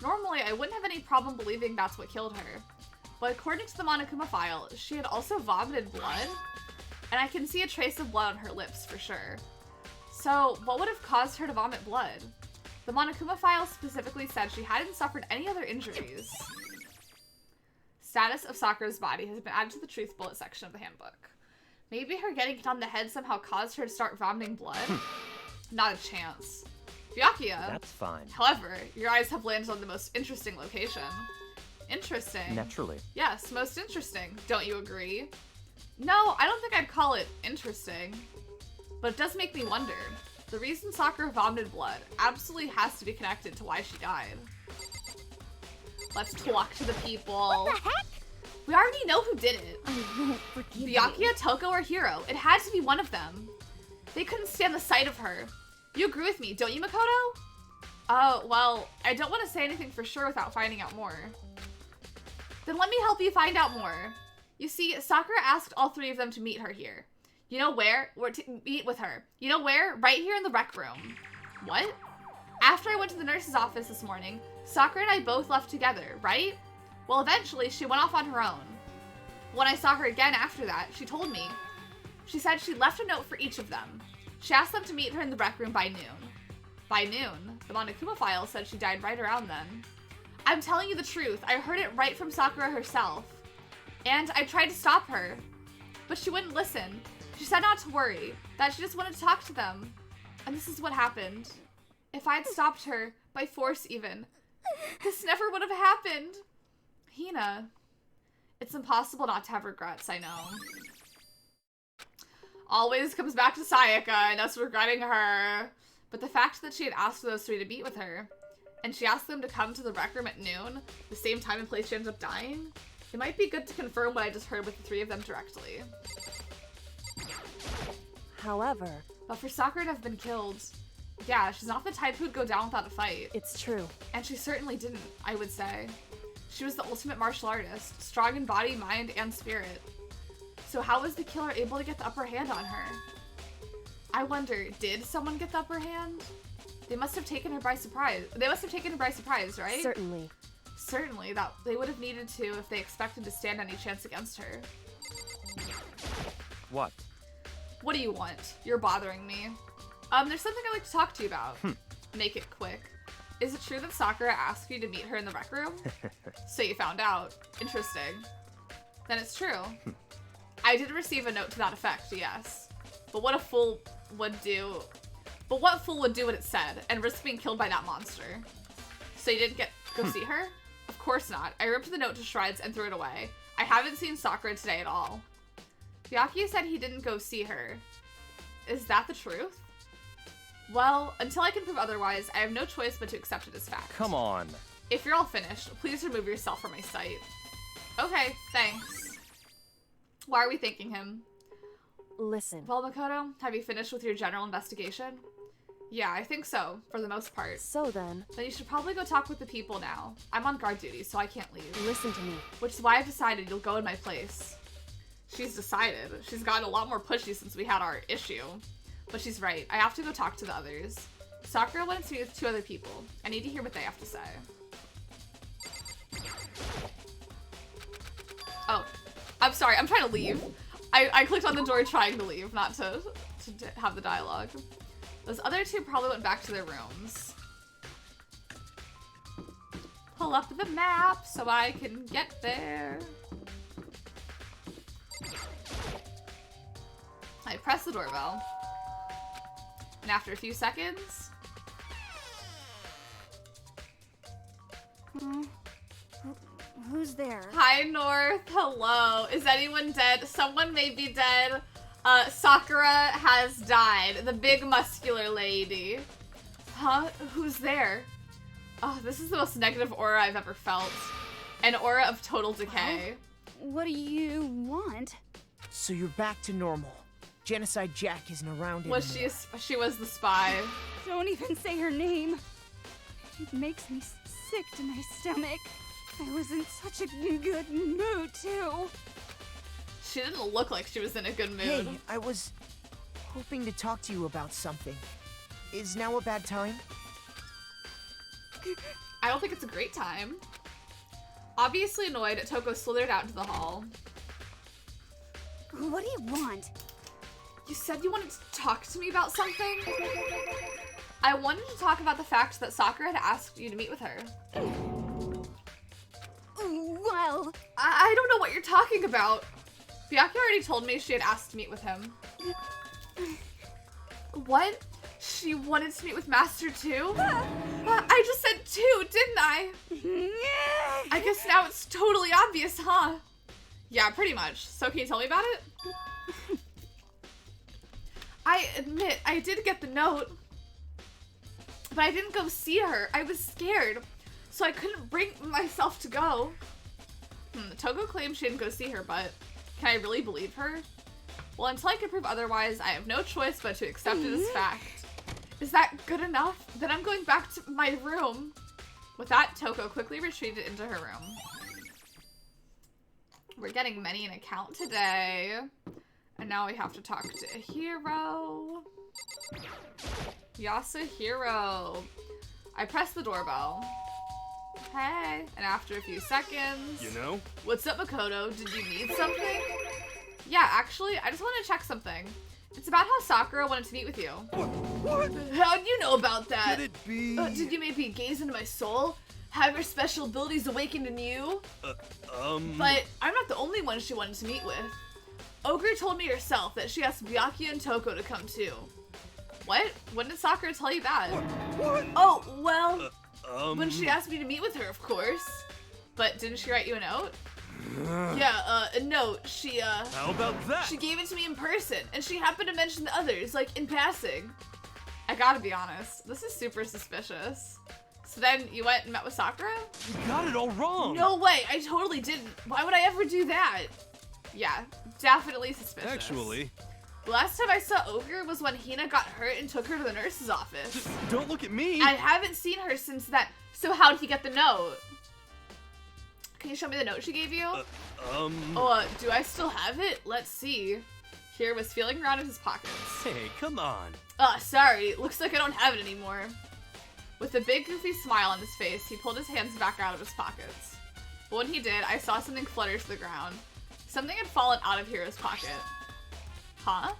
Normally, I wouldn't have any problem believing that's what killed her. But according to the Monokuma file, she had also vomited blood, and I can see a trace of blood on her lips for sure. So, what would have caused her to vomit blood? The Monokuma file specifically said she hadn't suffered any other injuries. Status of Sakura's body has been added to the truth bullet section of the handbook. Maybe her getting hit on the head somehow caused her to start vomiting blood? Not a chance. Byakuya. That's fine. However, your eyes have landed on the most interesting location. Interesting. Naturally. Yes, most interesting. Don't you agree? No, I don't think I'd call it interesting. But it does make me wonder. The reason Sakura vomited blood absolutely has to be connected to why she died. Let's talk to the people. What the heck? We already know who did it. I won't forgive Byakuya, you. Toko, or Hiro. It had to be one of them. They couldn't stand the sight of her. You agree with me, don't you, Makoto? Oh, well, I don't want to say anything for sure without finding out more. Then let me help you find out more. You see, Sakura asked all 3 of them to meet her here. You know where? Or to meet with her. You know where? Right here in the rec room. What? After I went to the nurse's office this morning, Sakura and I both left together, right? Well, eventually, she went off on her own. When I saw her again after that, she told me. She said she left a note for each of them. She asked them to meet her in the rec room by noon. By noon? The Monokuma file said she died right around then. I'm telling you the truth. I heard it right from Sakura herself. And I tried to stop her. But she wouldn't listen. She said not to worry, that she just wanted to talk to them. And this is what happened. If I had stopped her, by force even, this never would have happened. Hina. It's impossible not to have regrets, I know. Always comes back to Sayaka and us regretting her. But the fact that she had asked those 3 to meet with her, and she asked them to come to the rec room at noon, the same time and place she ends up dying, it might be good to confirm what I just heard with the three of them directly. However, But for Sakura to have been killed, yeah, she's not the type who'd go down without a fight. it's true. And she certainly didn't, I would say. She was the ultimate martial artist, strong in body, mind, and spirit. So how was the killer able to get the upper hand on her? I wonder, did someone get the upper hand? They must have taken her by surprise. They must have taken her by surprise, right? Certainly. Certainly, that they would have needed to if they expected to stand any chance against her. What? What do you want? You're bothering me. There's something I'd like to talk to you about. Make it quick. Is it true that Sakura asked you to meet her in the rec room? So you found out. Interesting. Then it's true. I did receive a note to that effect, yes. But what fool would do what it said and risk being killed by that monster? So you didn't go see her? Of course not. I ripped the note to shreds and threw it away. I haven't seen Sakura today at all. Byakuya said he didn't go see her. Is that the truth? Well, until I can prove otherwise, I have no choice but to accept it as fact. Come on. If you're all finished, please remove yourself from my sight. Okay, thanks. Why are we thanking him? Listen. Well, Makoto, have you finished with your general investigation? Yeah, I think so, for the most part. So then, you should probably go talk with the people now. I'm on guard duty, so I can't leave. listen to me. Which is why I've decided you'll go in my place. She's decided. She's gotten a lot more pushy since we had our issue. But she's right. I have to go talk to the others. Sakura went to meet with 2 other people. I need to hear what they have to say. Oh, I'm sorry. I'm trying to leave. I clicked on the door trying to leave, not to have the dialogue. Those other 2 probably went back to their rooms. Pull up the map so I can get there. I press the doorbell. And after a few seconds... Who's there? Hi, North. Hello. Is anyone dead? Someone may be dead. Sakura has died. The big muscular lady. Huh? Who's there? Oh, this is the most negative aura I've ever felt. An aura of total decay. What do you want? So you're back to normal. Genocide Jack isn't around anymore. She was the spy. Don't even say her name. It makes me sick to my stomach. I was in such a good mood, too. She didn't look like she was in a good mood. Hey, I was hoping to talk to you about something. Is now a bad time? I don't think it's a great time. Obviously annoyed, Toko slithered out into the hall. What do you want? You said you wanted to talk to me about something? I wanted to talk about the fact that Sakura had asked you to meet with her. Well... I don't know what you're talking about. Byakuya already told me she had asked to meet with him. What? She wanted to meet with Master too? I just said 2, didn't I? I guess now it's totally obvious, huh? Yeah, pretty much. So can you tell me about it? I admit, I did get the note. But I didn't go see her. I was scared. So I couldn't bring myself to go. Togo claims she didn't go see her, but can I really believe her? Well, until I can prove otherwise, I have no choice but to accept it as fact. Is that good enough? Then I'm going back to my room. With that, Toko quickly retreated into her room. We're getting many an account today. And now we have to talk to a hero. Yasuhiro. I press the doorbell. Hey. And after a few seconds... You know? What's up, Makoto? Did you need something? Yeah, actually, I just want to check something. It's about how Sakura wanted to meet with you. What? How'd you know about that? Could it be? Did you maybe gaze into my soul? Have your special abilities awakened in you? But I'm not the only one she wanted to meet with. Ogre told me herself that she asked Byakuya and Toko to come too. What? When did Sakura tell you that? What? Oh, well, when she asked me to meet with her, of course. But didn't she write you a note? Yeah, a note. She, How about that? She gave it to me in person, and she happened to mention the others, like, in passing. I gotta be honest, this is super suspicious. So then you went and met with Sakura? You got it all wrong. No way, I totally didn't. Why would I ever do that? Yeah, definitely suspicious. Actually. Last time I saw Ogre was when Hina got hurt and took her to the nurse's office. Don't look at me. I haven't seen her since then. So how did he get the note? Can you show me the note she gave you? Do I still have it? Let's see. Hiro was feeling around in his pockets. Hey, come on. Sorry. Looks like I don't have it anymore. With a big goofy smile on his face, he pulled his hands back out of his pockets. But when he did, I saw something flutter to the ground. Something had fallen out of Hiro's pocket. Huh?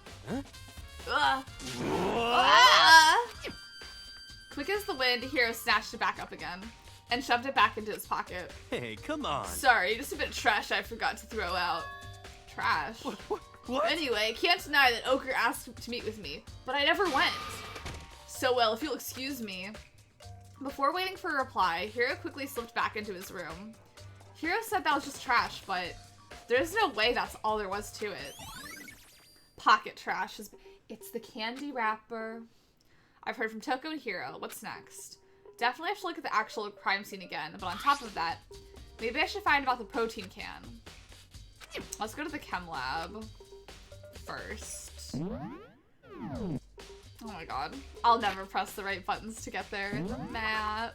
Quick as the wind, Hiro snatched it back up again and shoved it back into his pocket. Hey, come on. Sorry, just a bit of trash I forgot to throw out. Trash? What? Anyway, can't deny that Ogre asked to meet with me, but I never went. So, well, if you'll excuse me. Before waiting for a reply, Hiro quickly slipped back into his room. Hiro said that was just trash, but there's no way that's all there was to it. Pocket trash is... It's the candy wrapper. I've heard from Toko and Hiro. What's next? Definitely have to look at the actual crime scene again, but on top of that, maybe I should find about the protein can. Let's go to the chem lab first. Oh my god. I'll never press the right buttons to get there. The map.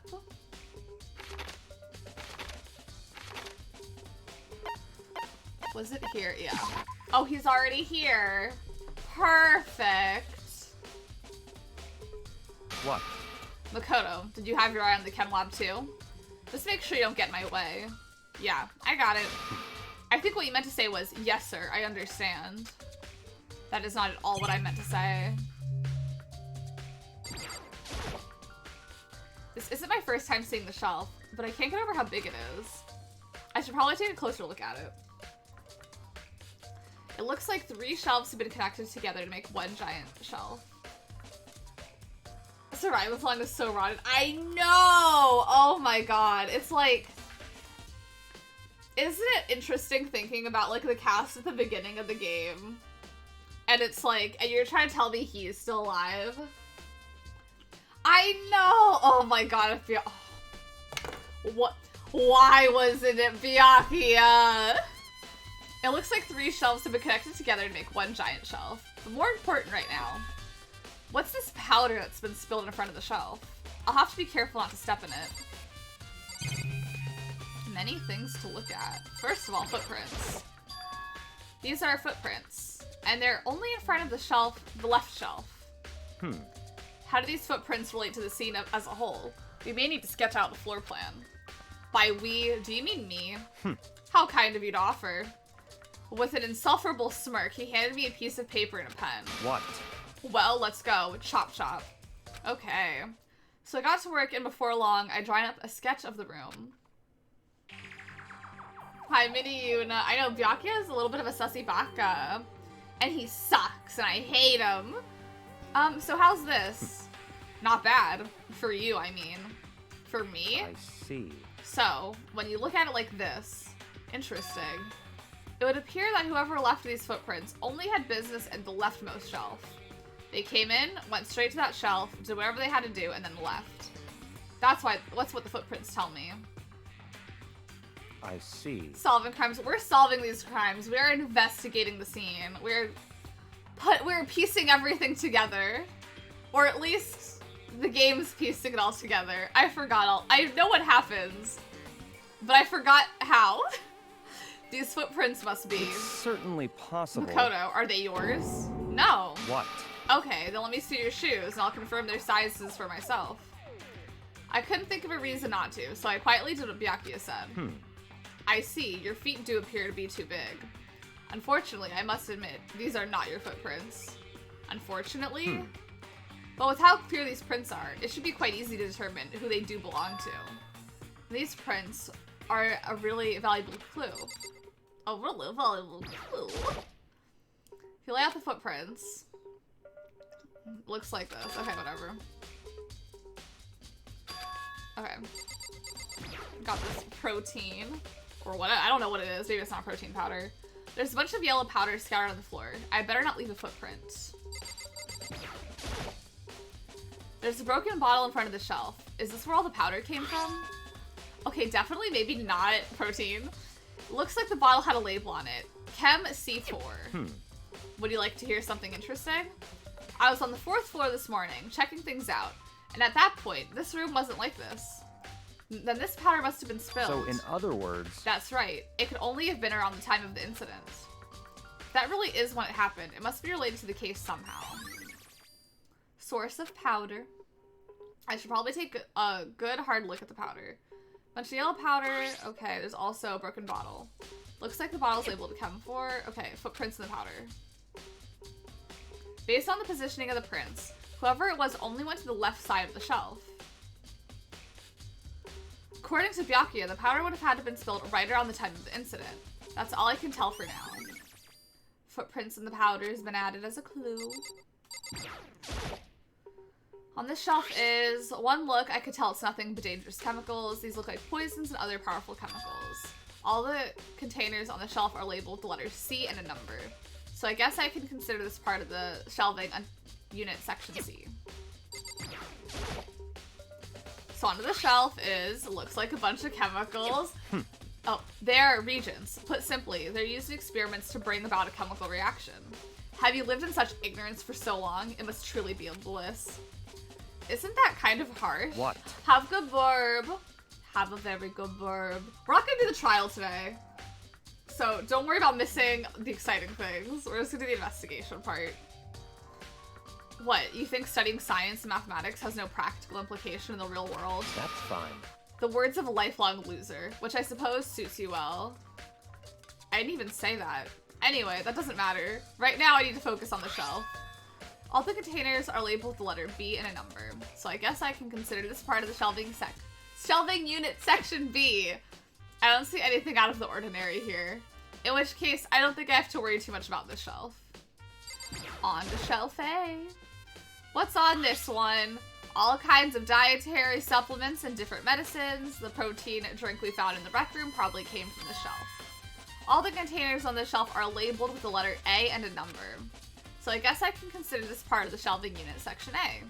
Was it here? Yeah. Oh, he's already here. Perfect. What? Makoto, did you have your eye on the chem lab too? Just make sure you don't get in my way. Yeah, I got it. I think what you meant to say was, yes sir, I understand. That is not at all what I meant to say. This isn't my first time seeing the shelf, but I can't get over how big it is. I should probably take a closer look at it. It looks like 3 shelves have been connected together to make one giant shelf. This arrival song is so rotted. I know! Oh my god. It's like... Isn't it interesting thinking about like the cast at the beginning of the game? And it's like, and you're trying to tell me he's still alive? I know! Oh my god, if what? Why wasn't it Byakuya? It looks like 3 shelves have been connected together to make one giant shelf. But more important right now, what's this powder that's been spilled in front of the shelf? I'll have to be careful not to step in it. Many things to look at. First of all, footprints. These are footprints, and they're only in front of the shelf, the left shelf. How do these footprints relate to the scene as a whole? We may need to sketch out the floor plan. By we, do you mean me? How kind of you to offer. With an insufferable smirk, he handed me a piece of paper and a pen. What? Well, let's go. Chop chop. Okay. So I got to work, and before long, I drawn up a sketch of the room. Hi, Mini Yuna. I know Byakuya is a little bit of a sussy baka, and he sucks, and I hate him. So how's this? Not bad. For you, I mean. For me? I see. So, when you look at it like this, interesting. It would appear that whoever left these footprints only had business at the leftmost shelf. They came in, went straight to that shelf, did whatever they had to do, and then left. That's what the footprints tell me. I see. Solving crimes. We're solving these crimes. We're investigating the scene. We're piecing everything together. Or at least the game's piecing it all together. I forgot I know what happens, but I forgot how. These footprints must be. It's certainly possible. Makoto, are they yours? No. What? Okay, then let me see your shoes and I'll confirm their sizes for myself. I couldn't think of a reason not to, so I quietly did what Byakuya said. I see, your feet do appear to be too big. Unfortunately, I must admit, these are not your footprints. Unfortunately? But with how clear these prints are, it should be quite easy to determine who they do belong to. These prints are a really valuable clue. A really valuable clue. If you lay out the footprints, looks like this. Okay, whatever. Okay. Got this protein. Or what? I don't know what it is. Maybe it's not protein powder. There's a bunch of yellow powder scattered on the floor. I better not leave a footprint. There's a broken bottle in front of the shelf. Is this where all the powder came from? Okay, definitely maybe not protein. Looks like the bottle had a label on it. Chem C4. Would you like to hear something interesting? I was on the 4th floor this morning, checking things out. And at that point, this room wasn't like this. Then this powder must have been spilled. So in other words... That's right. It could only have been around the time of the incident. That really is when it happened. It must be related to the case somehow. Source of powder. I should probably take a good hard look at the powder. Bunch of yellow powder. Okay, there's also a broken bottle. Looks like the bottle's labeled Chem 4. Okay, footprints in the powder. Based on the positioning of the prints, whoever it was only went to the left side of the shelf. According to Byakuya, the powder would have had to have been spilled right around the time of the incident. That's all I can tell for now. Footprints in the powder has been added as a clue. On this shelf is, one look, I could tell it's nothing but dangerous chemicals. These look like poisons and other powerful chemicals. All the containers on the shelf are labeled with the letter C and a number. So I guess I can consider this part of the shelving unit section C. So onto the shelf is, looks like a bunch of chemicals. Oh, they're reagents. Put simply, they're used in experiments to bring about a chemical reaction. Have you lived in such ignorance for so long? It must truly be a bliss. Isn't that kind of harsh? What? Have good burb. Have a very good burb. We're not gonna do the trial today. So don't worry about missing the exciting things. We're just gonna do the investigation part. What, you think studying science and mathematics has no practical implication in the real world? That's fine. The words of a lifelong loser, which I suppose suits you well. I didn't even say that. Anyway, that doesn't matter. Right now I need to focus on the shelf. All the containers are labeled with the letter B and a number, so I guess I can consider this part of the shelving unit section B. I don't see anything out of the ordinary here. In which case, I don't think I have to worry too much about this shelf. On to shelf A. What's on this one? All kinds of dietary supplements and different medicines. The protein drink we found in the rec room probably came from the shelf. All the containers on the shelf are labeled with the letter A and a number. So I guess I can consider this part of the shelving unit section A.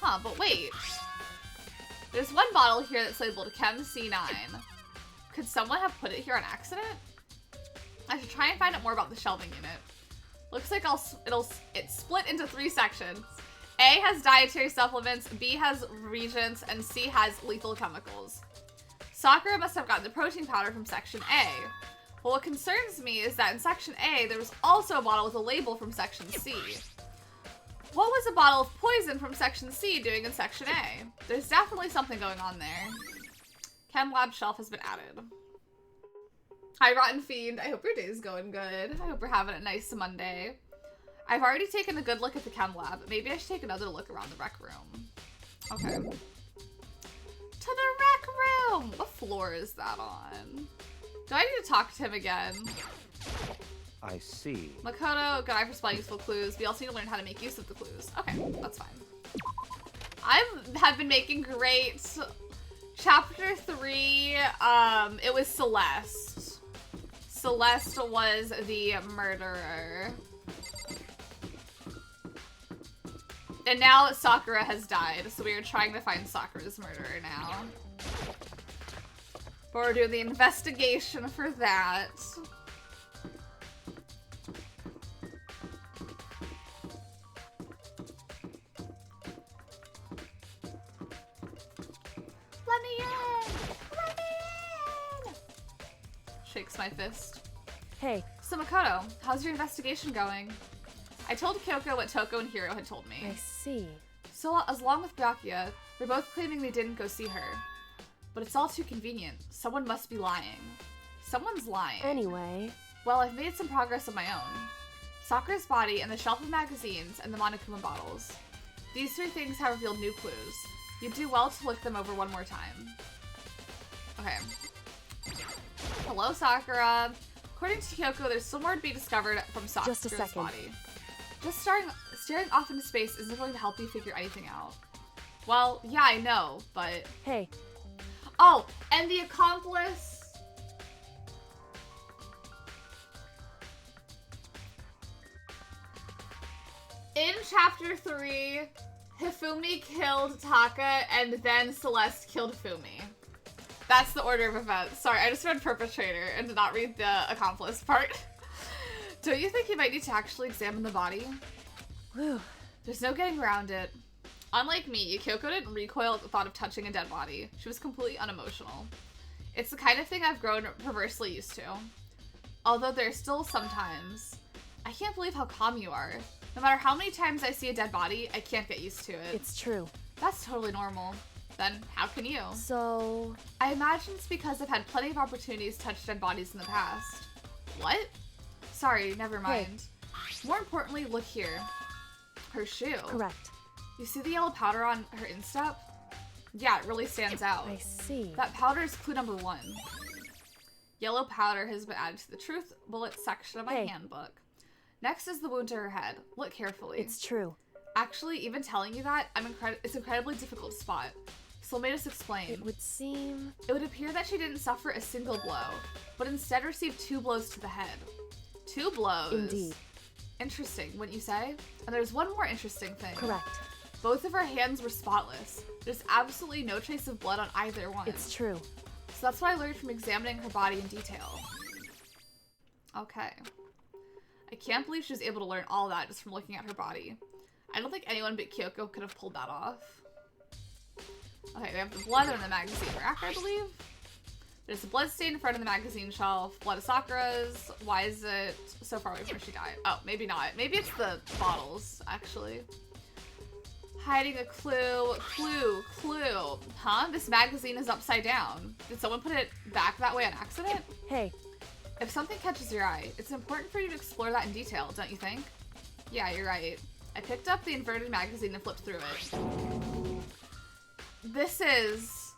Huh, but wait. There's one bottle here that's labeled Chem C9. Could someone have put it here on accident? I should try and find out more about the shelving unit. Looks like it's split into 3 sections. A has dietary supplements, B has reagents, and C has lethal chemicals. Sakura must have gotten the protein powder from section A. Well, what concerns me is that in section A, there was also a bottle with a label from section C. What was a bottle of poison from section C doing in section A? There's definitely something going on there. Chem lab shelf has been added. Hi, Rotten Fiend. I hope your day's going good. I hope you're having a nice Monday. I've already taken a good look at the chem lab. Maybe I should take another look around the rec room. Okay. To the rec room! What floor is that on? Do I need to talk to him again? I see. Makoto, good eye for spelling useful clues. We also need to learn how to make use of the clues. Okay, that's fine. I have been making great. Chapter 3, it was Celeste. Celeste was the murderer. And now Sakura has died, so we are trying to find Sakura's murderer now. But we're doing the investigation for that. Let me in! Let me in! Shakes my fist. Hey. So Makoto, how's your investigation going? I told Kyoko what Toko and Hiro had told me. I see. So, as long with Byakuya, they're both claiming they didn't go see her. But it's all too convenient. Someone must be lying. Someone's lying. Anyway. Well, I've made some progress of my own. Sakura's body and the shelf of magazines and the Monokuma bottles. These 3 things have revealed new clues. You'd do well to look them over one more time. Okay. Hello, Sakura. According to Kyoko, there's still more to be discovered from Sakura's Just a second. body. Just staring off into space isn't going to help you figure anything out. Well, yeah, I know, but... Hey. Oh, and the accomplice... In Chapter 3, Hifumi killed Taka, and then Celeste killed Fumi. That's the order of events. Sorry, I just read perpetrator and did not read the accomplice part. Don't you think you might need to actually examine the body? Whew. There's no getting around it. Unlike me, Kyoko didn't recoil at the thought of touching a dead body. She was completely unemotional. It's the kind of thing I've grown perversely used to. Although there's still sometimes. I can't believe how calm you are. No matter how many times I see a dead body, I can't get used to it. It's true. That's totally normal. Then how can you? So... I imagine it's because I've had plenty of opportunities to touch dead bodies in the past. What? Sorry, never mind. Hey. More importantly, look here. Her shoe. Correct. You see the yellow powder on her instep? Yeah, it really stands out. I see. That powder is clue number 1. Yellow powder has been added to the truth bullet section of my handbook. Next is the wound to her head. Look carefully. It's true. Actually, even telling you that, it's incredibly difficult to spot. So let me just explain. It would seem... It would appear that she didn't suffer a single blow, but instead received 2 blows to the head. 2 blows. Indeed. Interesting, wouldn't you say? And there's one more interesting thing. Correct. Both of her hands were spotless. There's absolutely no trace of blood on either one. It's true. So that's what I learned from examining her body in detail. Okay. I can't believe she was able to learn all that just from looking at her body. I don't think anyone but Kyoko could have pulled that off. Okay, we have the blood in the magazine rack, I believe. There's a blood stain in front of the magazine shelf. Blood of Sakura's. Why is it so far away from where she died? Oh, maybe not. Maybe it's the bottles, actually. Hiding a clue. Clue. Huh? This magazine is upside down. Did someone put it back that way on accident? Hey. If something catches your eye, it's important for you to explore that in detail, don't you think? Yeah, you're right. I picked up the inverted magazine and flipped through it. This is...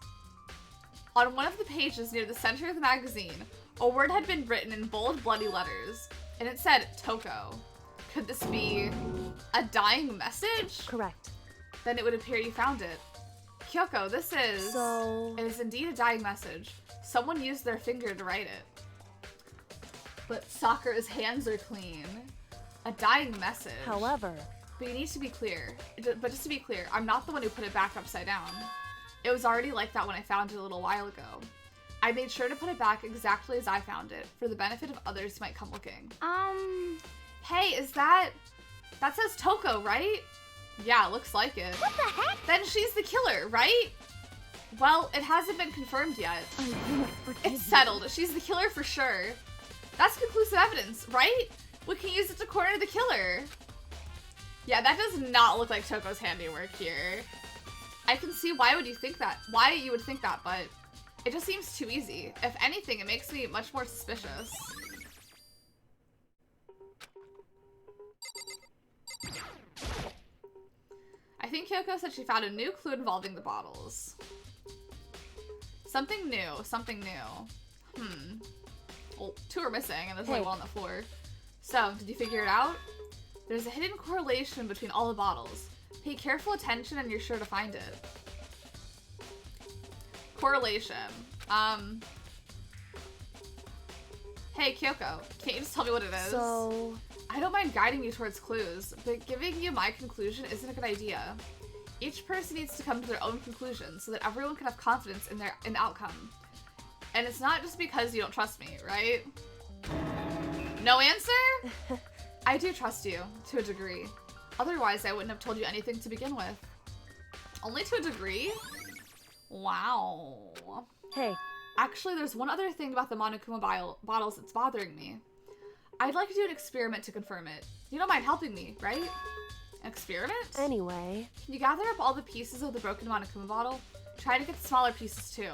On one of the pages near the center of the magazine, a word had been written in bold, bloody letters, and it said, Toko. Could this be a dying message? Correct. Then it would appear you found it. Kyoko, this is... So... It is indeed a dying message. Someone used their finger to write it. But Sakura's hands are clean. A dying message. However... But you need to be clear. But just to be clear, I'm not the one who put it back upside down. It was already like that when I found it a little while ago. I made sure to put it back exactly as I found it, for the benefit of others who might come looking. Hey, is that... That says Toko, right? Yeah, looks like it. What the heck? Then she's the killer, right? Well, it hasn't been confirmed yet. It's settled. She's the killer for sure. That's conclusive evidence, right? We can use it to corner the killer. Yeah, that does not look like Toko's handiwork here. I can see why you would think that, but it just seems too easy. If anything, it makes me much more suspicious. I think Kyoko said she found a new clue involving the bottles. Something new. Well, 2 are missing, and there's only 1 on the floor. So, did you figure it out? There's a hidden correlation between all the bottles. Pay careful attention and you're sure to find it. Correlation. Hey, Kyoko, can't you just tell me what it is? So... I don't mind guiding you towards clues, but giving you my conclusion isn't a good idea. Each person needs to come to their own conclusion so that everyone can have confidence in the outcome. And it's not just because you don't trust me, right? No answer? I do trust you, to a degree. Otherwise, I wouldn't have told you anything to begin with. Only to a degree? Wow. Hey. Actually, there's one other thing about the Monokuma bottles that's bothering me. I'd like to do an experiment to confirm it. You don't mind helping me, right? An experiment? Anyway. Can you gather up all the pieces of the broken Monokuma bottle? Try to get the smaller pieces too.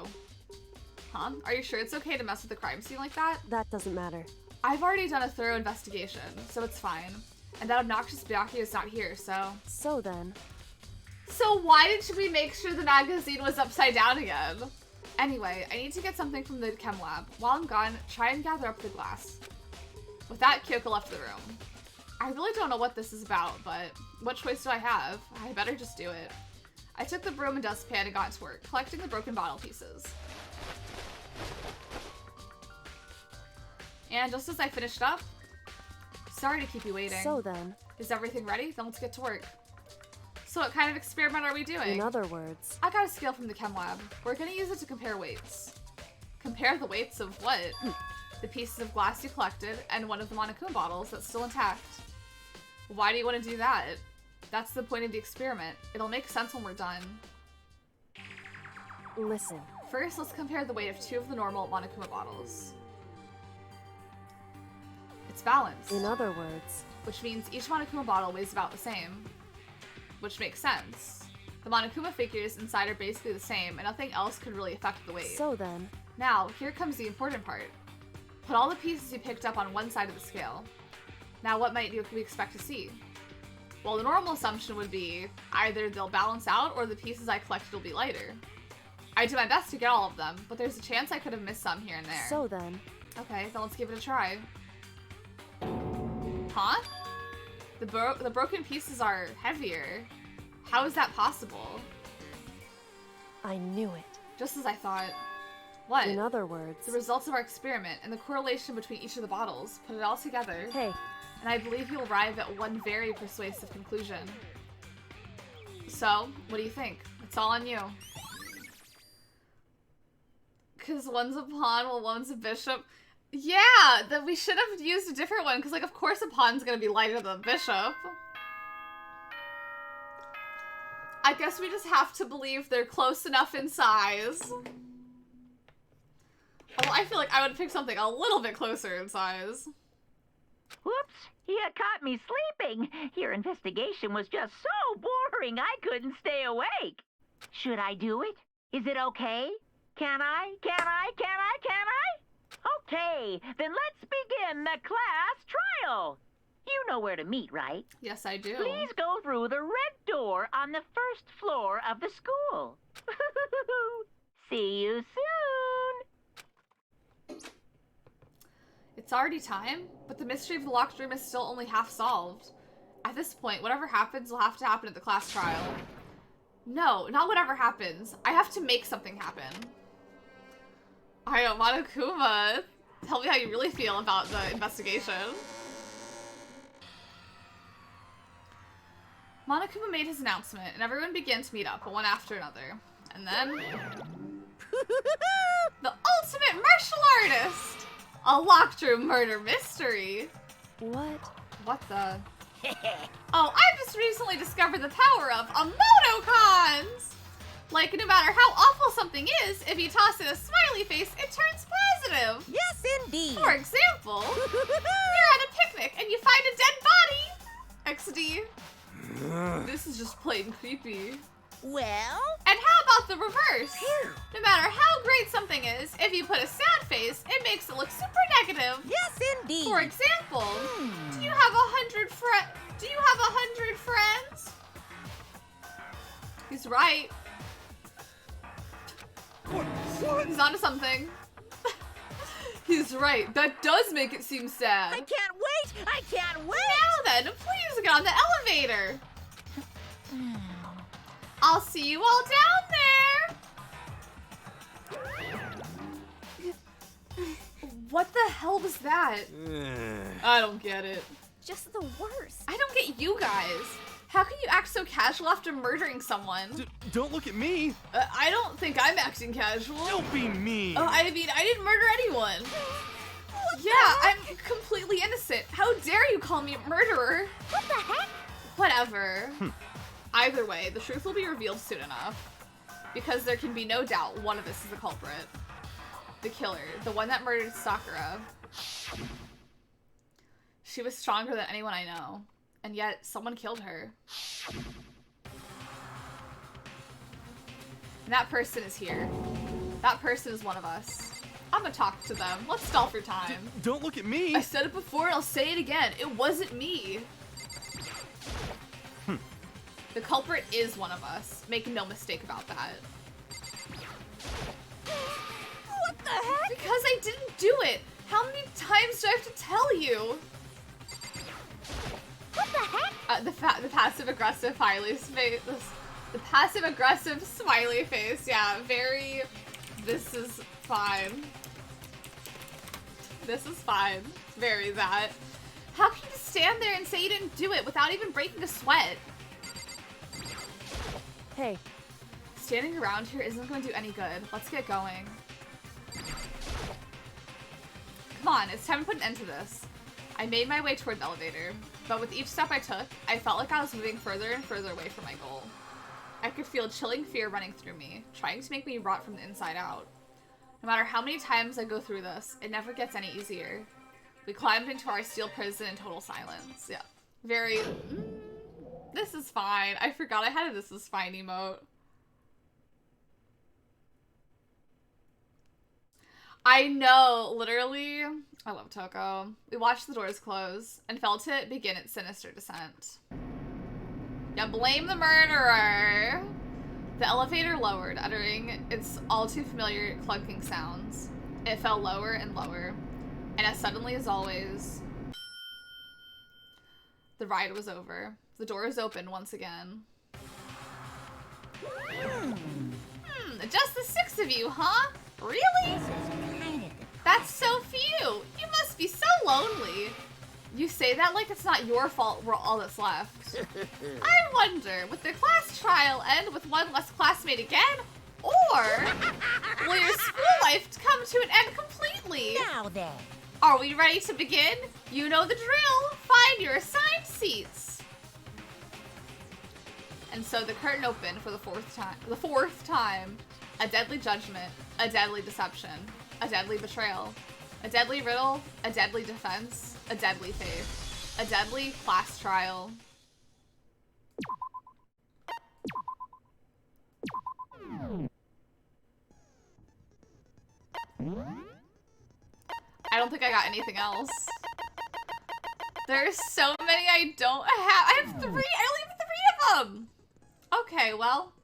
Huh? Are you sure it's okay to mess with the crime scene like that? That doesn't matter. I've already done a thorough investigation, so it's fine. And that obnoxious Byakuya is not here, so... So then... So why did we make sure the magazine was upside down again? Anyway, I need to get something from the chem lab. While I'm gone, try and gather up the glass. With that, Kyoko left the room. I really don't know what this is about, but what choice do I have? I better just do it. I took the broom and dustpan and got to work, collecting the broken bottle pieces. And just as I finished up, sorry to keep you waiting. So then... Is everything ready? Then let's get to work. So what kind of experiment are we doing? In other words, I got a scale from the chem lab. We're gonna use it to compare weights. Compare the weights of what? The pieces of glass you collected and one of the Monokuma bottles that's still intact. Why do you want to do that? That's the point of the experiment. It'll make sense when we're done. listen. First, let's compare the weight of 2 of the normal Monokuma bottles. It's balanced. In other words, Which means each Monokuma bottle weighs about the same. Which makes sense. The Monokuma figures inside are basically the same, and nothing else could really affect the weight. so then, Now, here comes the important part. Put all the pieces you picked up on one side of the scale. Now, what might we expect to see? Well, the normal assumption would be either they'll balance out or the pieces I collected will be lighter. I did my best to get all of them, but there's a chance I could have missed some here and there. so then, Okay, then let's give it a try. Huh? The broken pieces are heavier. How is that possible? I knew it. Just as I thought. What? In other words, The results of our experiment and the correlation between each of the bottles. Put it all together, hey, and I believe you'll arrive at one very persuasive conclusion. So, what do you think? It's all on you. Because one's a pawn while one's a bishop. Yeah, that we should have used a different one, because, like, of course a pawn's gonna be lighter than a bishop. I guess we just have to believe they're close enough in size. Although I feel like I would pick something a little bit closer in size. Whoops, you caught me sleeping. Your investigation was just so boring I couldn't stay awake. Should I do it? Is it okay? Can I? Okay, then let's begin the class trial. You know where to meet, right? Yes, I do. Please go through the red door on the first floor of the school. See you soon. It's already time, but the mystery of the locked room is still only half solved. At this point, whatever happens will have to happen at the class trial. No, not whatever happens. I have to make something happen. Alright, Monokuma, tell me how you really feel about the investigation. Monokuma made his announcement, and everyone began to meet up, one after another. And then... the ultimate martial artist! A locked room murder mystery! what? What the... Oh, I've just recently discovered the power of emoticons! Like, no matter how awful something is, if you toss in a smiley face, it turns positive! Yes, indeed. For example, you're at a picnic and you find a dead body! XD. This is just plain creepy. Well, And how about the reverse? No matter how great something is, if you put a sad face, it makes it look super negative. yes, indeed. For example, do you have 100 friends? He's right. He's onto something. He's right. That does make it seem sad. I can't wait. I can't wait. Now then, please get on the elevator. I'll see you all down there. What the hell was that? I don't get it. Just the worst. I don't get you guys. How can you act so casual after murdering someone? Don't look at me. I don't think I'm acting casual. Don't be mean. I mean, I didn't murder anyone. Yeah, I'm completely innocent. How dare you call me a murderer? What the heck? Whatever. Either way, the truth will be revealed soon enough. Because there can be no doubt one of us is the culprit. The killer, the one that murdered Sakura. She was stronger than anyone I know. And yet, someone killed her. And that person is here. That person is one of us. I'm gonna talk to them. Let's stall for time. Don't look at me. I said it before and I'll say it again. It wasn't me. The culprit is one of us. Make no mistake about that. What the heck? Because I didn't do it. How many times do I have to tell you? What the heck? The passive-aggressive smiley face. The passive-aggressive smiley face. Yeah, very... This is fine. This is fine. Very that. How can you just stand there and say you didn't do it without even breaking a sweat? Hey. Standing around here isn't going to do any good. Let's get going. Come on, it's time to put an end to this. I made my way toward the elevator, but with each step I took, I felt like I was moving further and further away from my goal. I could feel chilling fear running through me, trying to make me rot from the inside out. No matter how many times I go through this, it never gets any easier. We climbed into our steel prison in total silence. Yeah. Very... this is fine. I forgot I had a this is fine emote. I know, literally. I love Toko. We watched the doors close and felt it begin its sinister descent. Yeah, blame the murderer. The elevator lowered, uttering its all too familiar clunking sounds. It fell lower and lower, and as suddenly as always, the ride was over. The doors opened once again. Just the 6 of you, huh? Really? That's so few. You must be so lonely. You say that like it's not your fault we're all that's left. I wonder, would the class trial end with one less classmate again? Or will your school life come to an end completely? Now then. Are we ready to begin? You know the drill. Find your assigned seats. And so the curtain opened for the fourth time. A deadly judgment, a deadly deception, a deadly betrayal, a deadly riddle, a deadly defense, a deadly faith, a deadly class trial. I don't think I got anything else. There's so many I don't have. I have 3. I only have 3 of them. Okay, well,